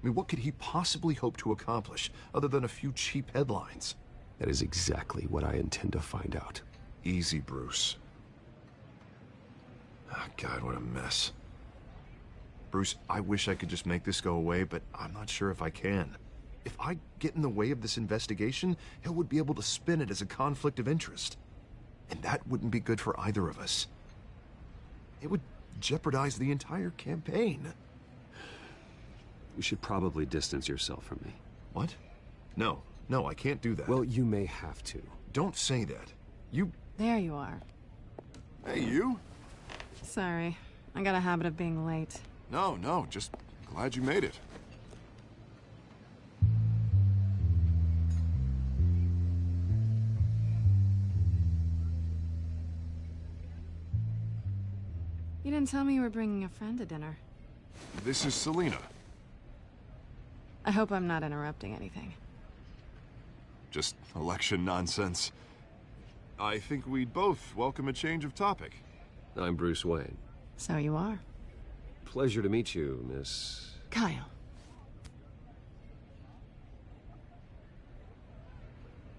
I mean, what could he possibly hope to accomplish other than a few cheap headlines? That is exactly what I intend to find out. Easy, Bruce. Oh, God, what a mess. Bruce, I wish I could just make this go away, but I'm not sure if I can. If I get in the way of this investigation, Hill would be able to spin it as a conflict of interest. And that wouldn't be good for either of us. It would jeopardize the entire campaign. You should probably distance yourself from me. What? No, I can't do that. Well, you may have to. Don't say that. You... There you are. Hey, you? Sorry. I got a habit of being late. No, just glad you made it. You didn't tell me you were bringing a friend to dinner. This is Selina. I hope I'm not interrupting anything. Just election nonsense. I think we'd both welcome a change of topic. I'm Bruce Wayne. So you are. Pleasure to meet you, Miss... Kyle.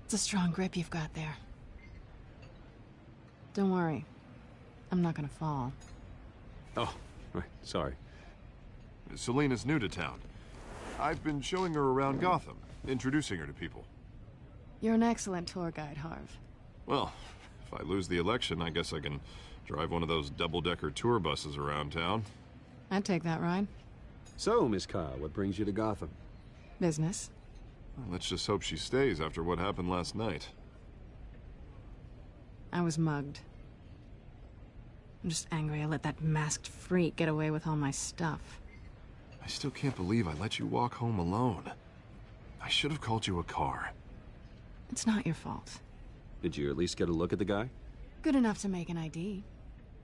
It's a strong grip you've got there. Don't worry. I'm not gonna fall. Oh, right, sorry. Selina's new to town. I've been showing her around Gotham, introducing her to people. You're an excellent tour guide, Harv. Well, if I lose the election, I guess I can drive one of those double-decker tour buses around town. I'd take that ride. So, Miss Kyle, what brings you to Gotham? Business. Well, let's just hope she stays after what happened last night. I was mugged. I'm just angry I let that masked freak get away with all my stuff. I still can't believe I let you walk home alone. I should have called you a car. It's not your fault. Did you at least get a look at the guy? Good enough to make an ID.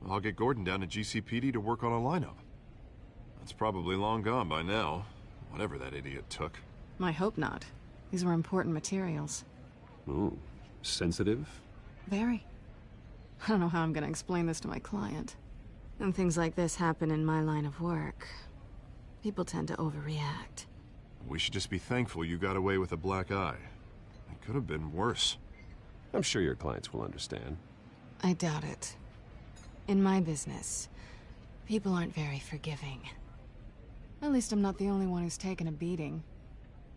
I'll get Gordon down to GCPD to work on a lineup. That's probably long gone by now, whatever that idiot took. I hope not. These were important materials. Ooh, sensitive? Very. I don't know how I'm gonna explain this to my client. When things like this happen in my line of work, people tend to overreact. We should just be thankful you got away with a black eye. It could have been worse. I'm sure your clients will understand. I doubt it. In my business, people aren't very forgiving. At least I'm not the only one who's taken a beating.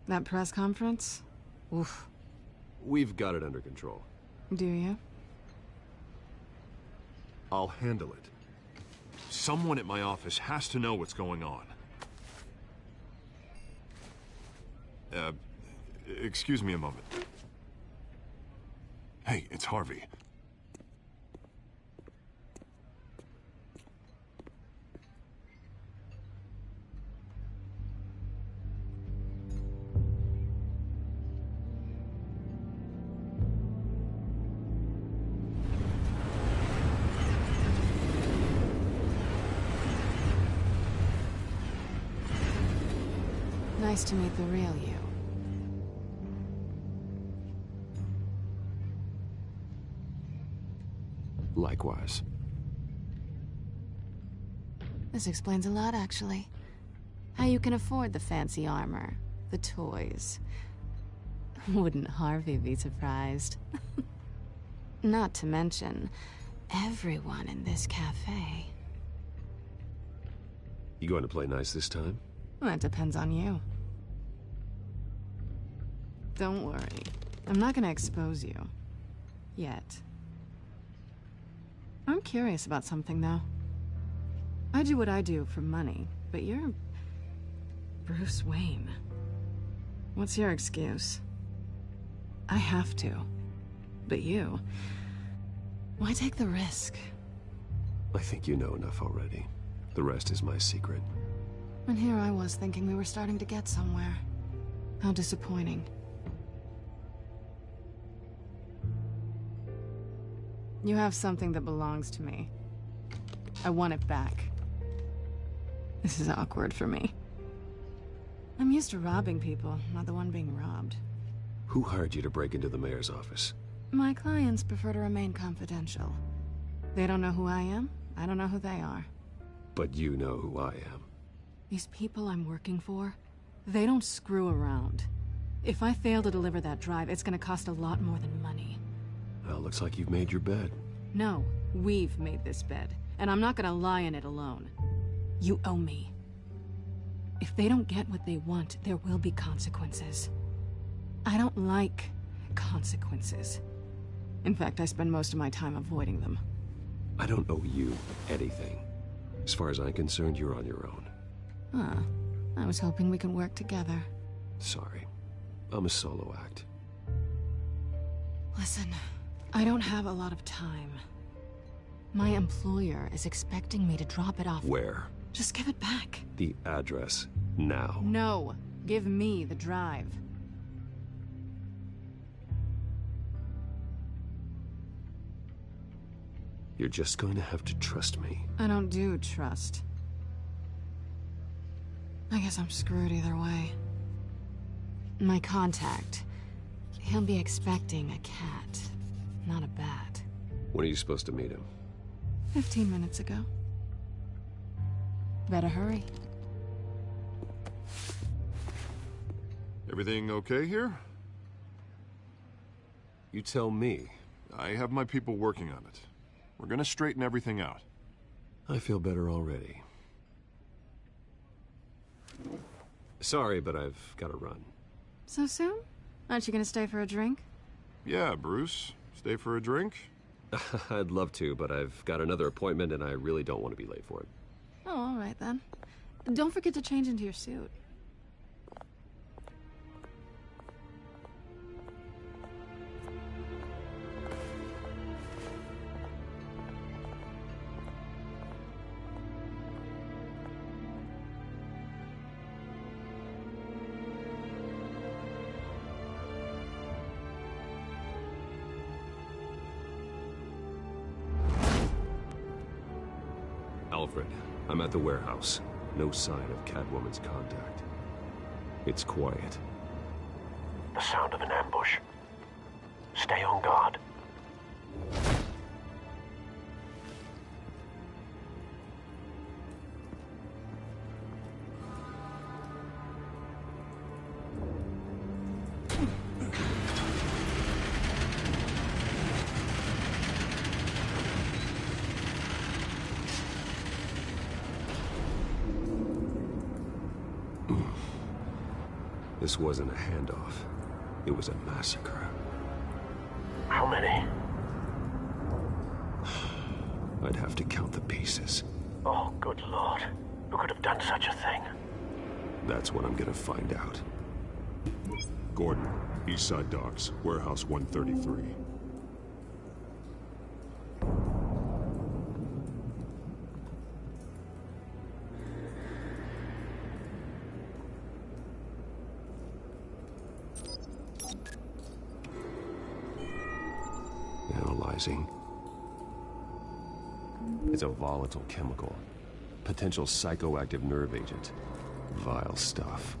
That press conference? Oof. We've got it under control. Do you? I'll handle it. Someone at my office has to know what's going on. Excuse me a moment. Hey, it's Harvey. Nice to meet the real you. Likewise. This explains a lot, actually. How you can afford the fancy armor, the toys. Wouldn't Harvey be surprised? Not to mention, everyone in this cafe. You going to play nice this time? Well, that depends on you. Don't worry. I'm not gonna expose you. Yet. I'm curious about something, though. I do what I do for money, but you're... Bruce Wayne. What's your excuse? I have to. But you... Why take the risk? I think you know enough already. The rest is my secret. And here I was thinking we were starting to get somewhere. How disappointing. You have something that belongs to me. I want it back. This is awkward for me. I'm used to robbing people, not the one being robbed. Who hired you to break into the mayor's office? My clients prefer to remain confidential. They don't know who I am. I don't know who they are. But you know who I am. These people I'm working for, they don't screw around. If I fail to deliver that drive, it's gonna cost a lot more than money. Well, looks like you've made your bed. No, we've made this bed, and I'm not gonna lie in it alone. You owe me. If they don't get what they want, there will be consequences. I don't like consequences. In fact, I spend most of my time avoiding them. I don't owe you anything. As far as I'm concerned, you're on your own. Huh. I was hoping we could work together. Sorry. I'm a solo act. Listen, I don't have a lot of time. My employer is expecting me to drop it off. Where? Just give it back. The address, now. No. Give me the drive. You're just going to have to trust me. I don't do trust. I guess I'm screwed either way. My contact, he'll be expecting a cat, not a bat. When are you supposed to meet him? 15 minutes ago. Better hurry. Everything okay here? You tell me. I have my people working on it. We're gonna straighten everything out. I feel better already. Sorry, but I've got to run. So soon? Aren't you gonna stay for a drink? Yeah, Bruce. Stay for a drink? I'd love to, but I've got another appointment and I really don't want to be late for it. Oh, all right then. Don't forget to change into your suit. Alfred, I'm at the warehouse. No sign of Catwoman's contact. It's quiet. The sound of an ambush. Stay on guard. This wasn't a handoff. It was a massacre. How many? I'd have to count the pieces. Oh, good Lord. Who could have done such a thing? That's what I'm gonna find out. Gordon, Eastside Docks, Warehouse 133. Analyzing. It's a volatile chemical. Potential psychoactive nerve agent. Vile stuff.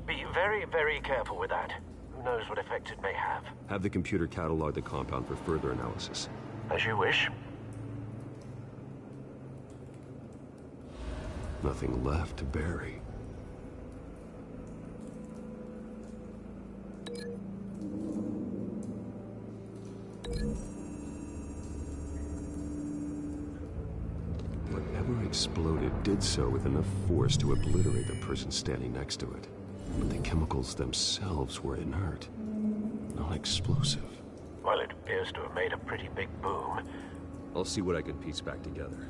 Be very, very careful with that. Who knows what effect it may have. Have the computer catalog the compound for further analysis. As you wish. Nothing left to bury. Whatever exploded did so with enough force to obliterate the person standing next to it. But the chemicals themselves were inert, non-explosive. Well, it appears to have made a pretty big boom. I'll see what I can piece back together.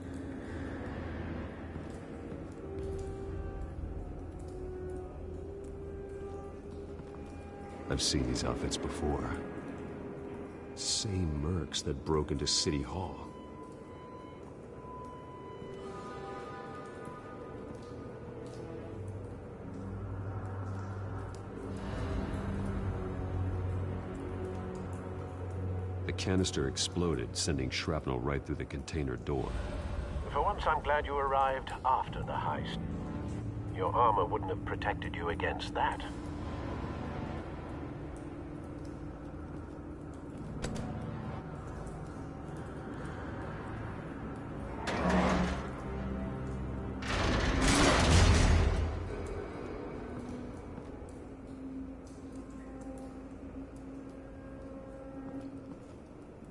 I've seen these outfits before. Same mercs that broke into City Hall. The canister exploded, sending shrapnel right through the container door. For once, I'm glad you arrived after the heist. Your armor wouldn't have protected you against that.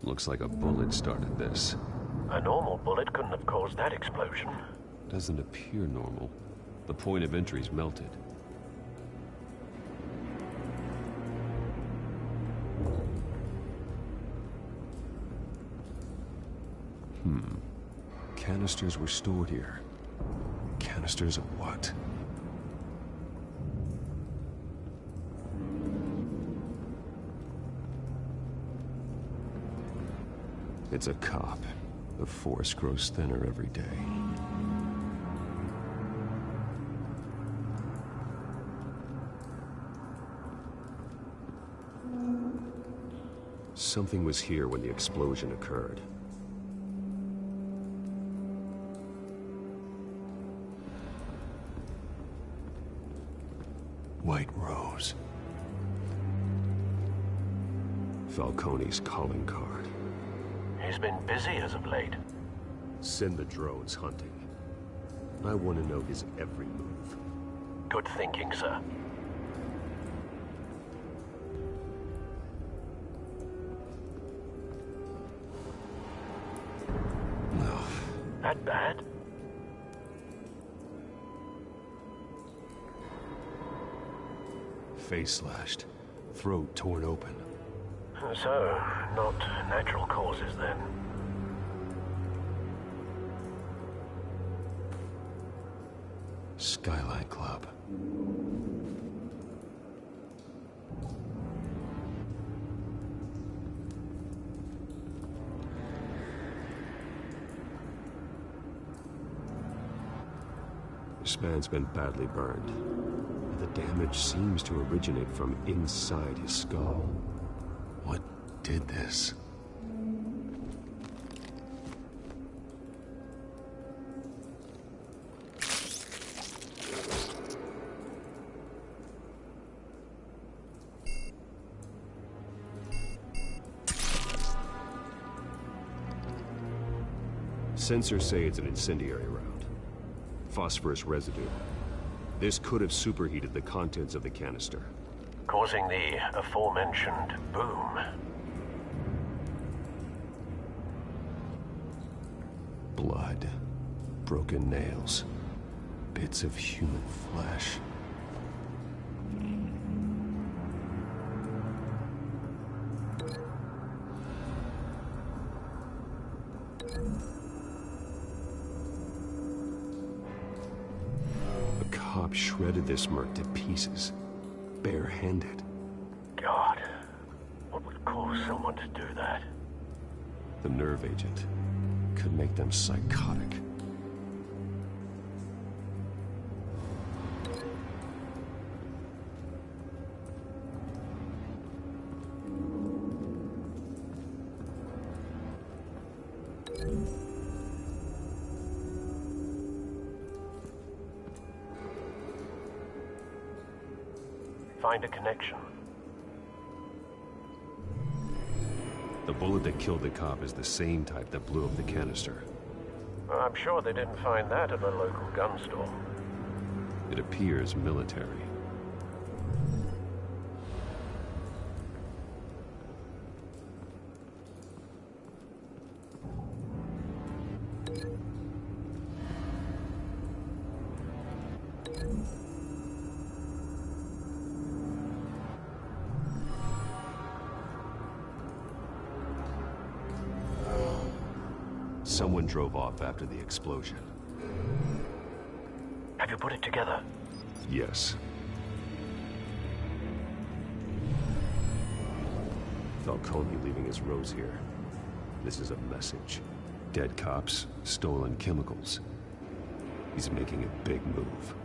Looks like a bullet started this. A normal bullet couldn't have caused that explosion. Doesn't appear normal. The point of entry's melted. Canisters were stored here. Canisters of what? It's a cop. The force grows thinner every day. Something was here when the explosion occurred. White Rose. Falcone's calling card. He's been busy as of late. Send the drones hunting. I want to know his every move. Good thinking, sir. No. That bad? Face slashed. Throat torn open. So, not natural causes then. Skyline Club. This man's been badly burned. The damage seems to originate from inside his skull. What did this? Sensors say it's an incendiary round. Phosphorus residue. This could have superheated the contents of the canister. Causing the aforementioned boom. Blood. Broken nails. Bits of human flesh. A cop shredded this merc to pieces. Barehanded. God, what would cause someone to do that? The nerve agent could make them psychotic. Find a connection. The bullet that killed the cop is the same type that blew up the canister. I'm sure they didn't find that at a local gun store. It appears military. Someone drove off after the explosion. Have you put it together? Yes. Falcone leaving his rose here. This is a message. Dead cops, stolen chemicals. He's making a big move.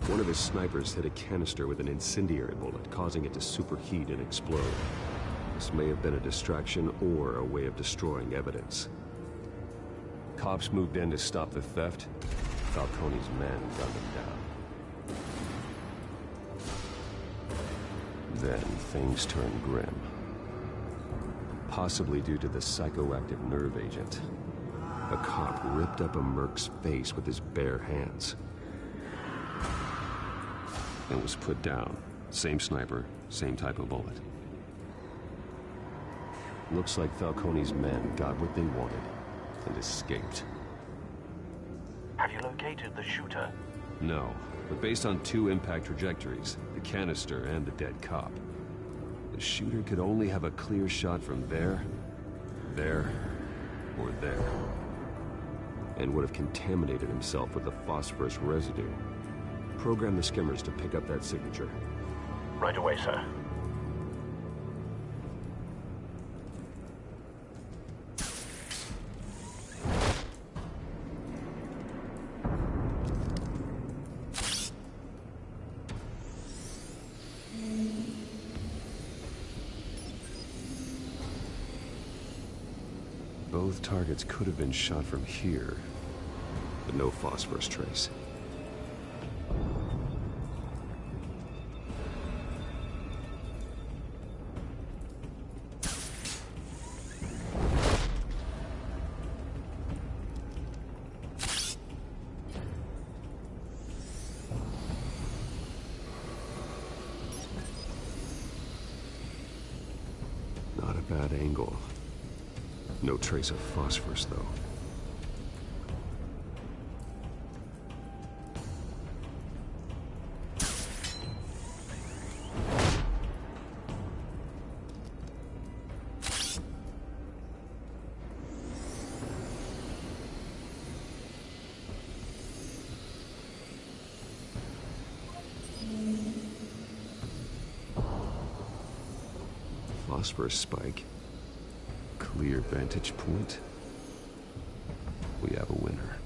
One of his snipers hit a canister with an incendiary bullet, causing it to superheat and explode. This may have been a distraction or a way of destroying evidence. Cops moved in to stop the theft. Falcone's men gunned them down. Then things turned grim. Possibly due to the psychoactive nerve agent. A cop ripped up a merc's face with his bare hands. and was put down. Same sniper, same type of bullet. Looks like Falcone's men got what they wanted and escaped. Have you located the shooter? No, but based on 2 impact trajectories, the canister and the dead cop, the shooter could only have a clear shot from there, or there, and would have contaminated himself with the phosphorus residue. Program the skimmers to pick up that signature. Right away, sir. Both targets could have been shot from here, but no phosphorus trace. Not a bad angle. No trace of phosphorus, though. Phosphorus spike. Clear vantage point. We have a winner.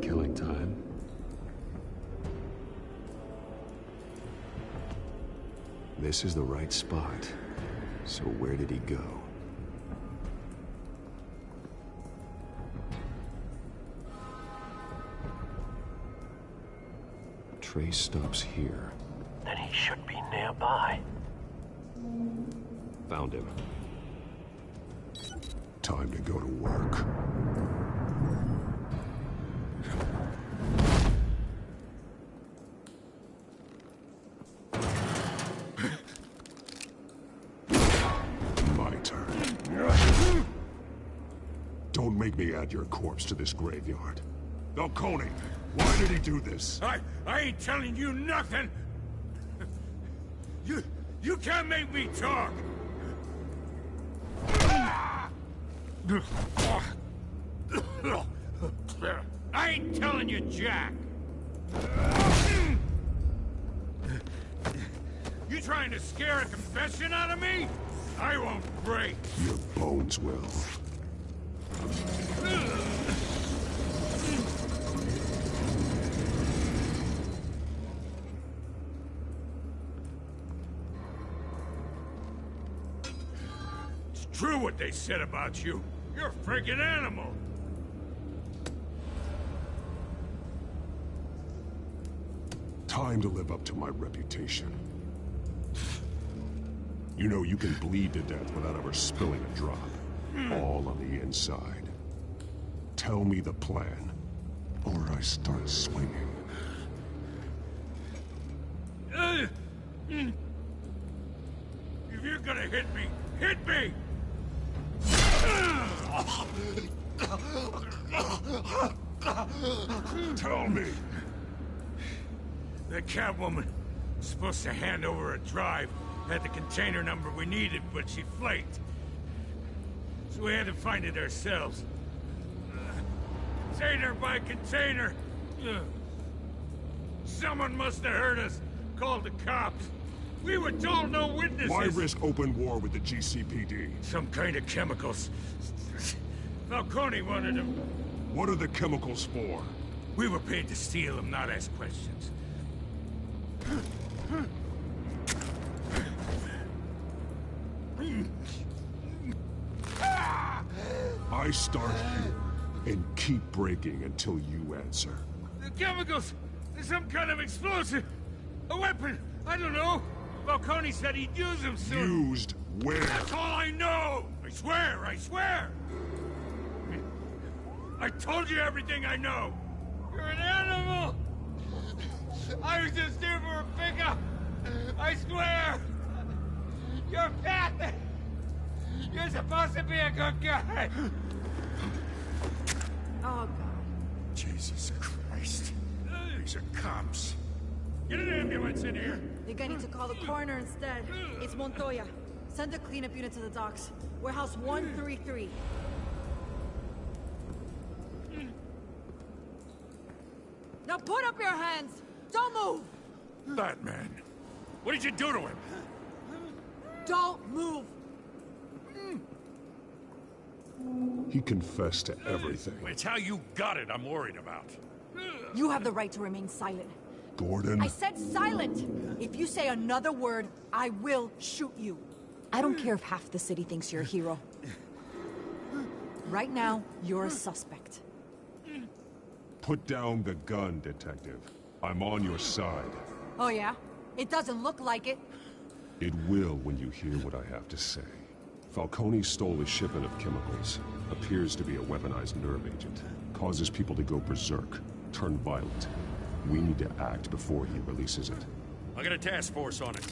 Killing time. This is the right spot. So where did he go? Trace stops here. Then he should be nearby. Found him. Time to go to work. My turn. Don't make me add your corpse to this graveyard. Falcone, why did he do this? I ain't telling you nothing! You can't make me talk! I ain't telling you, Jack! You trying to scare a confession out of me? I won't break! Your bones will. It's true what they said about you. You're a freaking animal! Time to live up to my reputation. You know you can bleed to death without ever spilling a drop. All on the inside. Tell me the plan, or I start swinging. If you're gonna hit me, hit me! Tell me! The Catwoman was supposed to hand over a drive, had the container number we needed, but she flaked. So we had to find it ourselves. Container by container. Someone must have heard us, called the cops. We were told no witnesses. Why risk open war with the GCPD? Some kind of chemicals. Falcone wanted them. What are the chemicals for? We were paid to steal them, not ask questions. I start here and keep breaking until you answer. The chemicals! There's some kind of explosive! A weapon! I don't know! Falcone said he'd use him soon. Used where? That's all I know! I swear, I swear! I told you everything I know! You're an animal! I was just here for a pickup! I swear! You're fat! You're supposed to be a good guy! Oh, God. Jesus Christ. These are cops. Get an ambulance in here! Think I need to call the coroner instead. It's Montoya. Send a cleanup unit to the docks. Warehouse 133. Now put up your hands! Don't move! Batman. What did you do to him? Don't move! He confessed to everything. It's how you got it I'm worried about. You have the right to remain silent. Gordon? I said silent! If you say another word, I will shoot you. I don't care if half the city thinks you're a hero. Right now, you're a suspect. Put down the gun, Detective. I'm on your side. Oh yeah? It doesn't look like it. It will when you hear what I have to say. Falcone stole a shipment of chemicals. Appears to be a weaponized nerve agent. Causes people to go berserk, turn violent. We need to act before he releases it. I got a task force on it.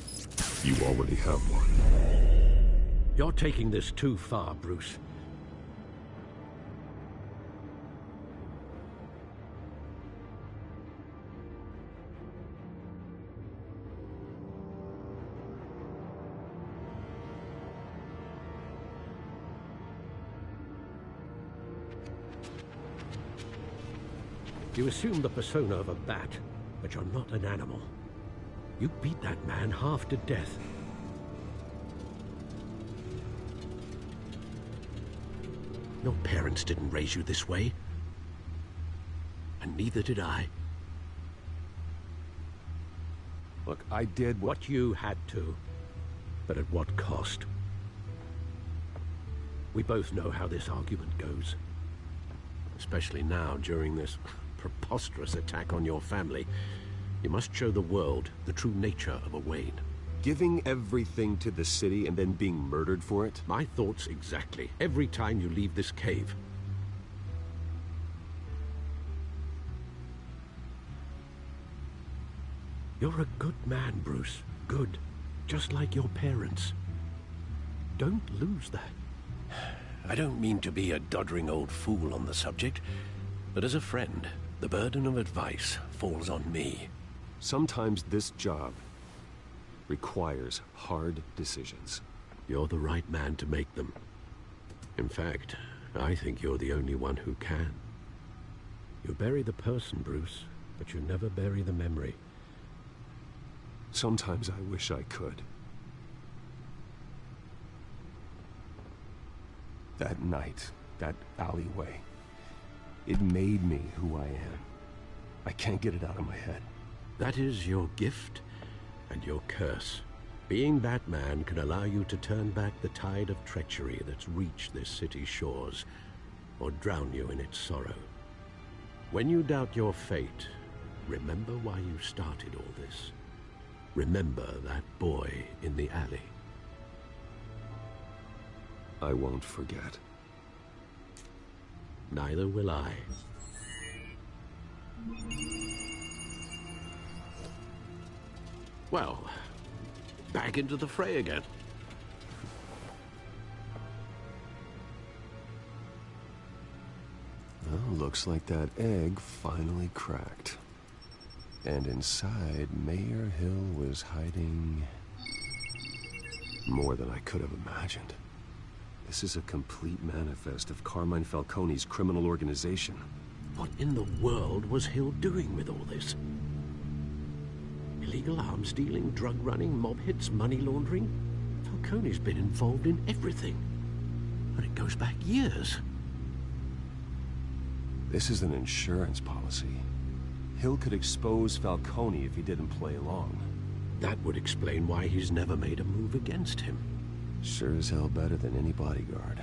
You already have one. You're taking this too far, Bruce. You assume the persona of a bat, but you're not an animal. You beat that man half to death. Your parents didn't raise you this way. And neither did I. Look, I did what you had to, but at what cost? We both know how this argument goes. Especially now, during this preposterous attack on your family. You must show the world the true nature of a Wayne. Giving everything to the city and then being murdered for it? My thoughts exactly. Every time you leave this cave. You're a good man, Bruce. Good. Just like your parents. Don't lose that. I don't mean to be a doddering old fool on the subject, but as a friend, the burden of advice falls on me. Sometimes this job requires hard decisions. You're the right man to make them. In fact, I think you're the only one who can. You bury the person, Bruce, but you never bury the memory. Sometimes I wish I could. That night, that alleyway, it made me who I am. I can't get it out of my head. That is your gift and your curse. Being Batman can allow you to turn back the tide of treachery that's reached this city's shores, or drown you in its sorrow. When you doubt your fate, remember why you started all this. Remember that boy in the alley. I won't forget. Neither will I. Well, back into the fray again. Well, looks like that egg finally cracked. And inside, Mayor Hill was hiding more than I could have imagined. This is a complete manifest of Carmine Falcone's criminal organization. What in the world was Hill doing with all this? Illegal arms dealing, drug running, mob hits, money laundering? Falcone's been involved in everything. And it goes back years. This is an insurance policy. Hill could expose Falcone if he didn't play along. That would explain why he's never made a move against him. Sure as hell better than any bodyguard.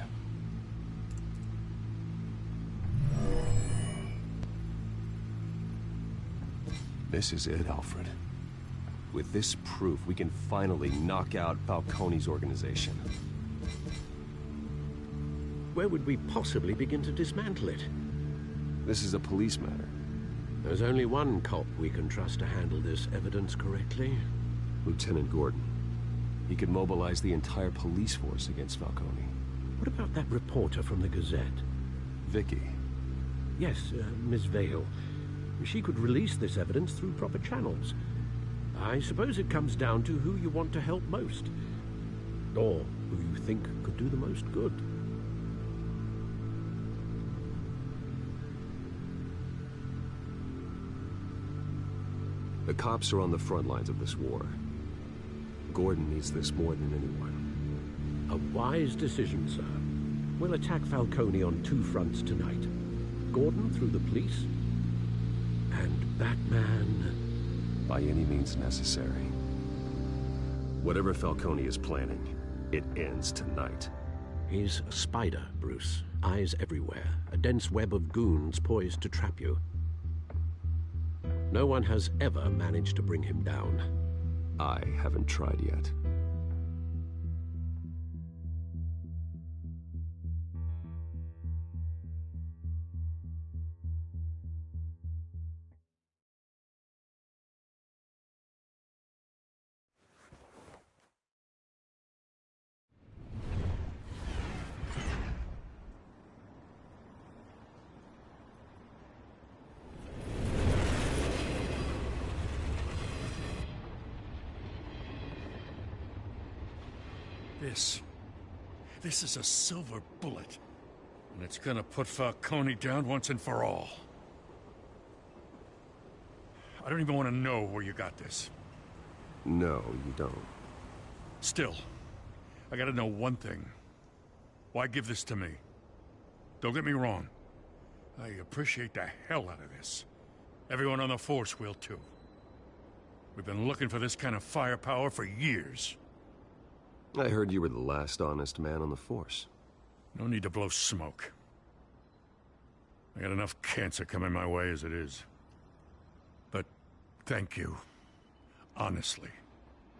This is it, Alfred. With this proof, we can finally knock out Falcone's organization. Where would we possibly begin to dismantle it? This is a police matter. There's only one cop we can trust to handle this evidence correctly. Lieutenant Gordon. He could mobilize the entire police force against Falcone. What about that reporter from the Gazette? Vicky. Yes, Miss Vale. She could release this evidence through proper channels. I suppose it comes down to who you want to help most. Or who you think could do the most good. The cops are on the front lines of this war. Gordon needs this more than anyone. A wise decision, sir. We'll attack Falcone on two fronts tonight. Gordon through the police, and Batman... by any means necessary. Whatever Falcone is planning, it ends tonight. He's a spider, Bruce. Eyes everywhere. A dense web of goons poised to trap you. No one has ever managed to bring him down. I haven't tried yet. This is a silver bullet. And it's gonna put Falcone down once and for all. I don't even want to know where you got this. No, you don't. Still, I gotta know one thing. Why give this to me? Don't get me wrong. I appreciate the hell out of this. Everyone on the force will too. We've been looking for this kind of firepower for years. I heard you were the last honest man on the force. No need to blow smoke. I got enough cancer coming my way as it is. But thank you. Honestly.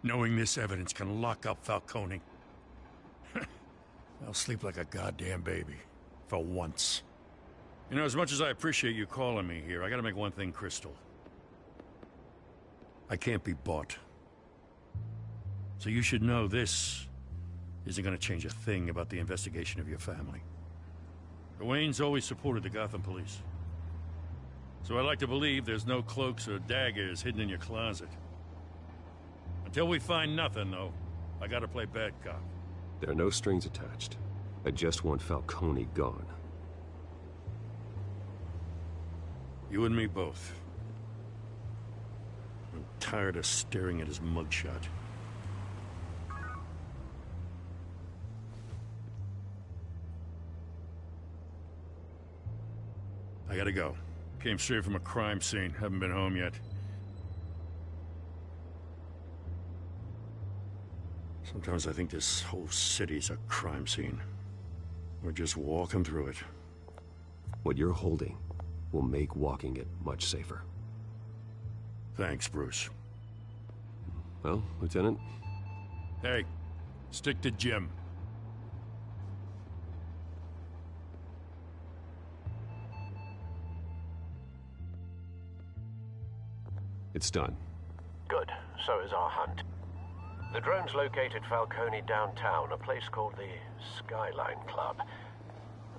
Knowing this evidence can lock up Falcone. I'll sleep like a goddamn baby. For once. You know, as much as I appreciate you calling me here, I gotta make one thing crystal. I can't be bought. So you should know this isn't gonna change a thing about the investigation of your family. The Waynes always supported the Gotham police. So I like to believe there's no cloaks or daggers hidden in your closet. Until we find nothing, though, I gotta play bad cop. There are no strings attached. I just want Falcone gone. You and me both. I'm tired of staring at his mugshot. I gotta go. Came straight from a crime scene. Haven't been home yet. Sometimes I think this whole city's a crime scene. We're just walking through it. What you're holding will make walking it much safer. Thanks, Bruce. Well, Lieutenant? Hey, stick to Jim. It's done. Good. So is our hunt. The drones located Falcone downtown, a place called the Skyline Club.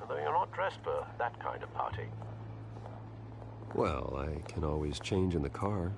Although you're not dressed for that kind of party. Well, I can always change in the car.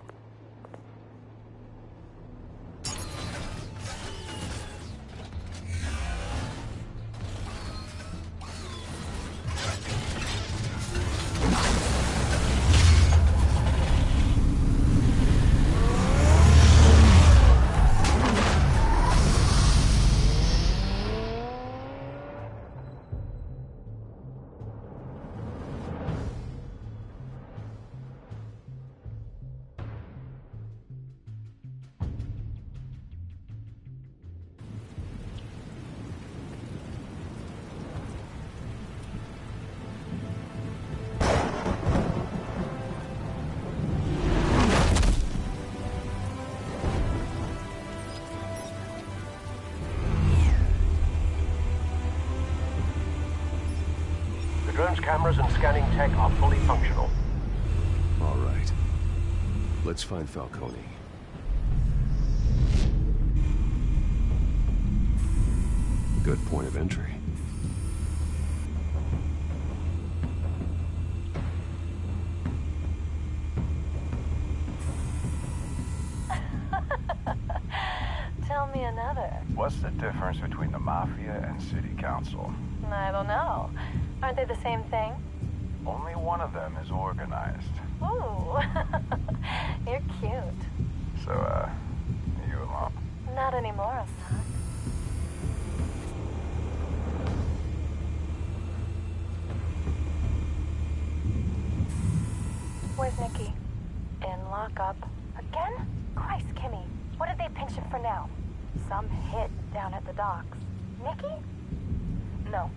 cameras and scanning tech are fully functional. All right. Let's find Falcone. Good point of entry. Tell me another. What's the difference between the Mafia and City Council? I don't know. Aren't they the same thing? Only one of them is organized. Ooh. You're cute. So, you alone? Not anymore, Assad. Where's Nikki? In lockup. Again? Christ, Kimmy. What did they pinch him for now? Some hit down at the docks. Nikki? No.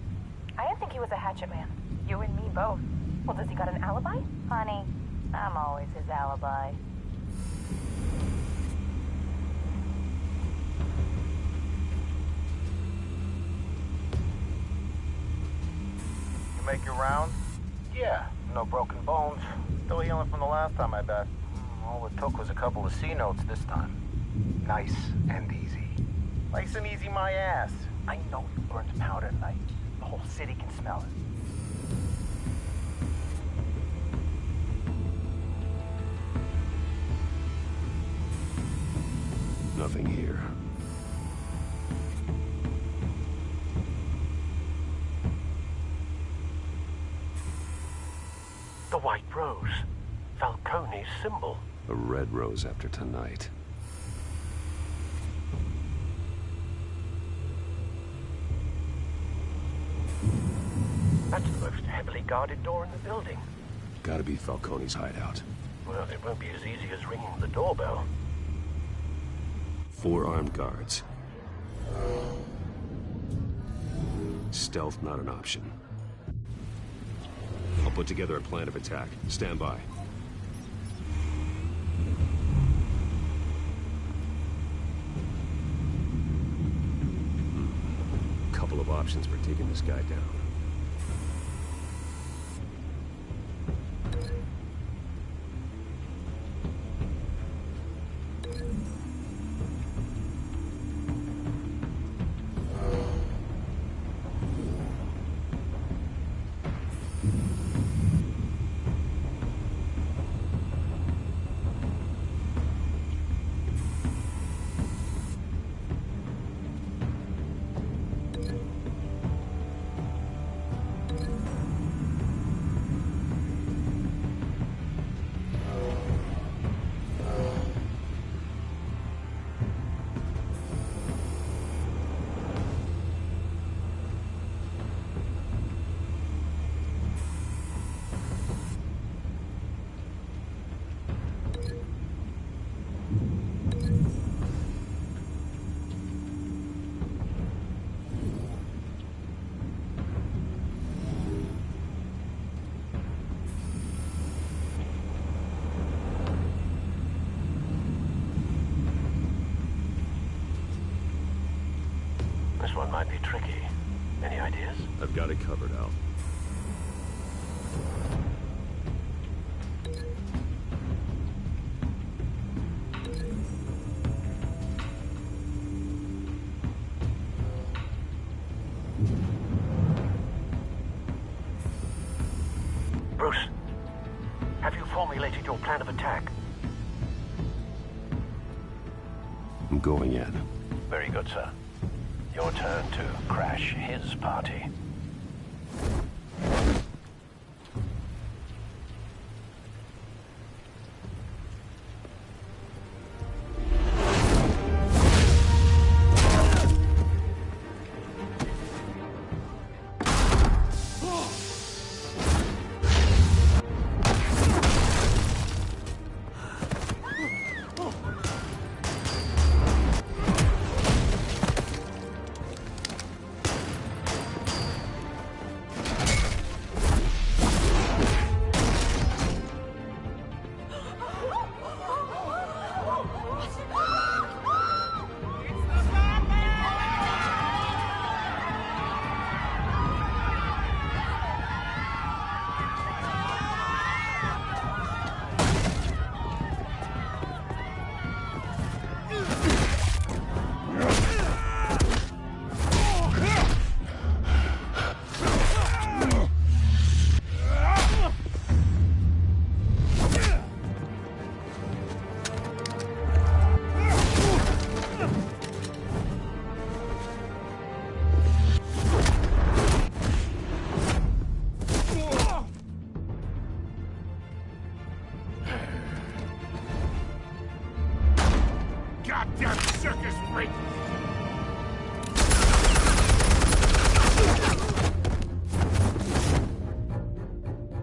I didn't think he was a hatchet man. You and me both. Well, does he got an alibi? Honey, I'm always his alibi. You make your round? Yeah, no broken bones. Still healing from the last time, I bet. All it took was a couple of C notes this time. Nice and easy. Nice and easy my ass. I know you burned powder tonight. The whole city can smell it. Nothing here. The White Rose. Falcone's symbol. A red rose after tonight. That's the most heavily guarded door in the building. Gotta be Falcone's hideout. Well, it won't be as easy as ringing the doorbell. 4 armed guards. Stealth not an option. I'll put together a plan of attack. Stand by. Couple of options for taking this guy down. This one might be tricky. Any ideas? I've got it covered, Al. Bruce, have you formulated your plan of attack? I'm going in. Very good, sir. Your turn to crash his party. goddamn circus freak!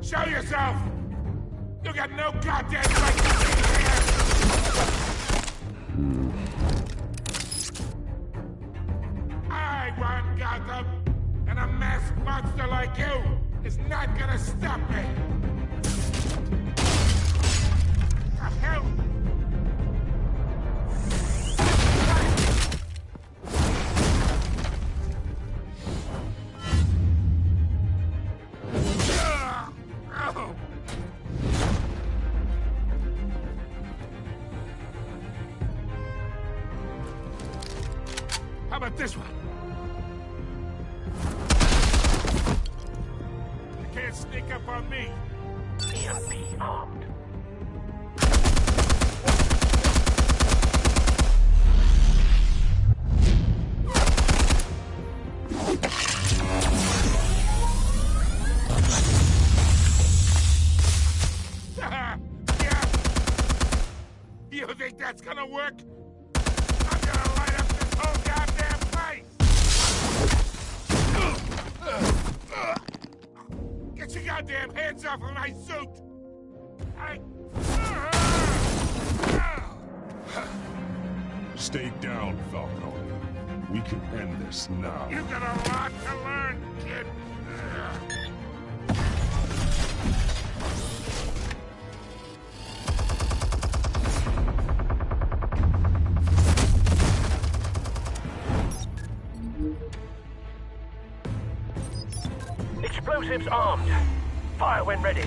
Show yourself! You got no goddamn right to be here! I run Gotham, and a masked monster like you is not gonna stop me! The hell? How about this one? You can't sneak up on me. EMP armed. Yeah. You think that's gonna work? I'm gonna light up this whole goddamn place! Get your goddamn hands off of my suit! Stay down, Falcone. We can end this now. You got a lot to learn, kid. Explosives armed. Fire when ready.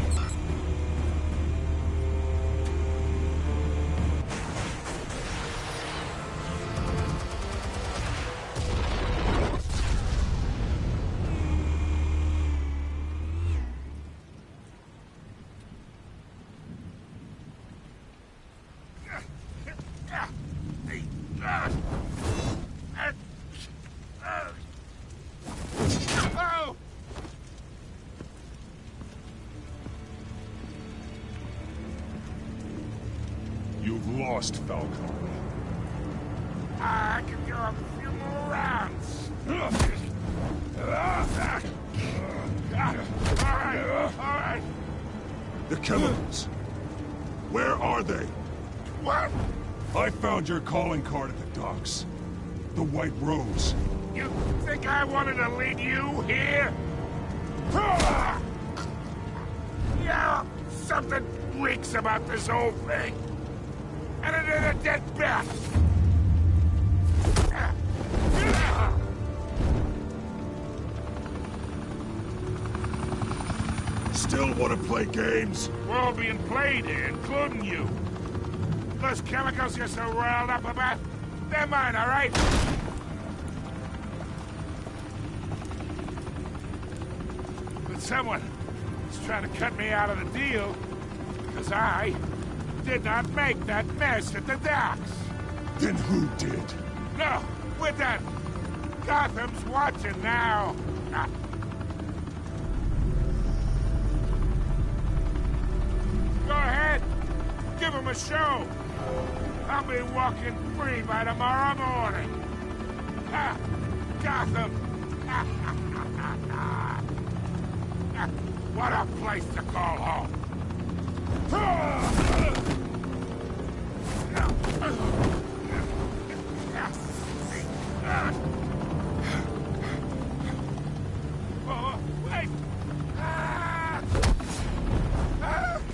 Oh! You've lost, Falcone. I can go a few more rounds. All right. The chemicals. Where are they? What? I found your calling card at the docks. The White Rose. You think I wanted to lead you here? Yeah, something reeks about this whole thing. And it ain't a dead bat. Still want to play games? We're all being played here, including you. Those chemicals you're so riled up about, they're mine, all right? But someone is trying to cut me out of the deal, because I did not make that mess at the docks. Then who did? No, we're done. Gotham's watching now. Go ahead. Give him a show. I'll be walking free by tomorrow morning. Gotham. What a place to call home. Oh, wait!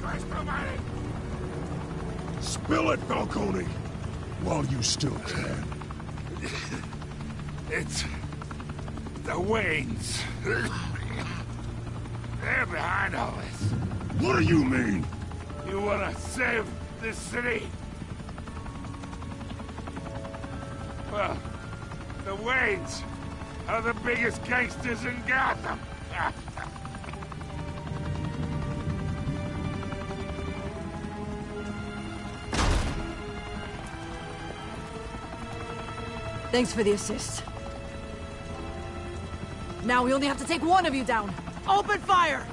Christ almighty! Spill it, Falcone! While you still can. It's the Waynes. They're behind all this. What do you mean? You wanna save this city? Well, the Waynes are the biggest gangsters in Gotham. Thanks for the assist. Now we only have to take one of you down. Open fire!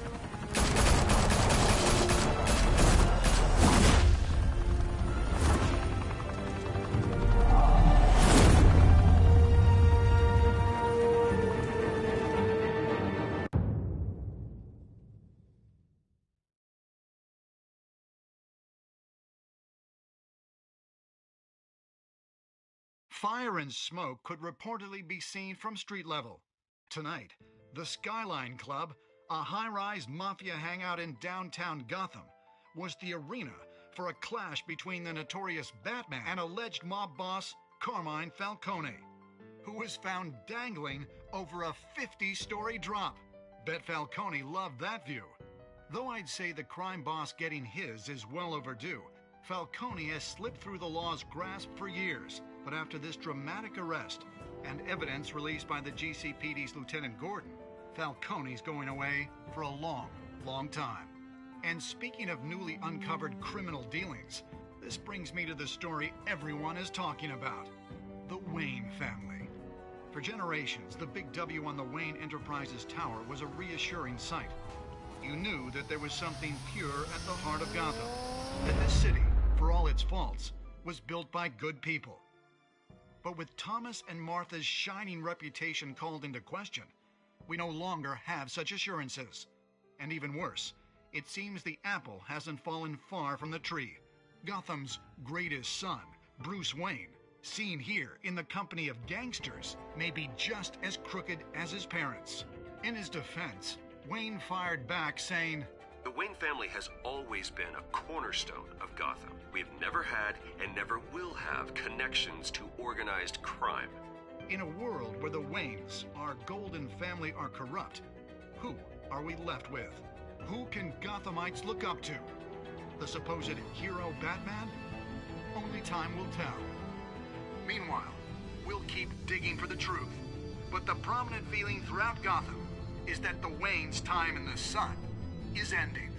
Fire and smoke could reportedly be seen from street level. Tonight, the Skyline Club, a high-rise mafia hangout in downtown Gotham, was the arena for a clash between the notorious Batman and alleged mob boss Carmine Falcone, who was found dangling over a 50-story drop. Bet Falcone loved that view. Though I'd say the crime boss getting his is well overdue, Falcone has slipped through the law's grasp for years. But after this dramatic arrest and evidence released by the GCPD's Lieutenant Gordon, Falcone's going away for a long, long time. And speaking of newly uncovered criminal dealings, this brings me to the story everyone is talking about: the Wayne family. For generations, the big W on the Wayne Enterprises Tower was a reassuring sight. You knew that there was something pure at the heart of Gotham, that this city, for all its faults, was built by good people. But with Thomas and Martha's shining reputation called into question, we no longer have such assurances. And even worse, it seems the apple hasn't fallen far from the tree. Gotham's greatest son, Bruce Wayne, seen here in the company of gangsters, may be just as crooked as his parents. In his defense, Wayne fired back saying, "The Wayne family has always been a cornerstone of Gotham. We have never had and never will have connections to organized crime." In a world where the Waynes, our golden family, are corrupt, who are we left with? Who can Gothamites look up to? The supposed hero Batman? Only time will tell. Meanwhile, we'll keep digging for the truth. But the prominent feeling throughout Gotham is that the Waynes' time in the sun is ending.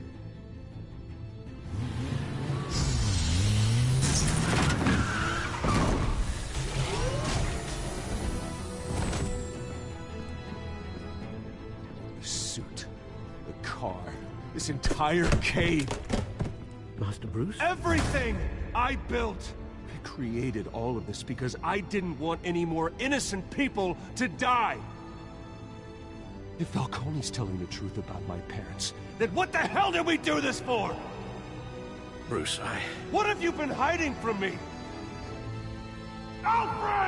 The suit, the car, this entire cave. Master Bruce? Everything I built! I created all of this because I didn't want any more innocent people to die! If Falcone's telling the truth about my parents, then what the hell did we do this for? Bruce, What have you been hiding from me? Alfred!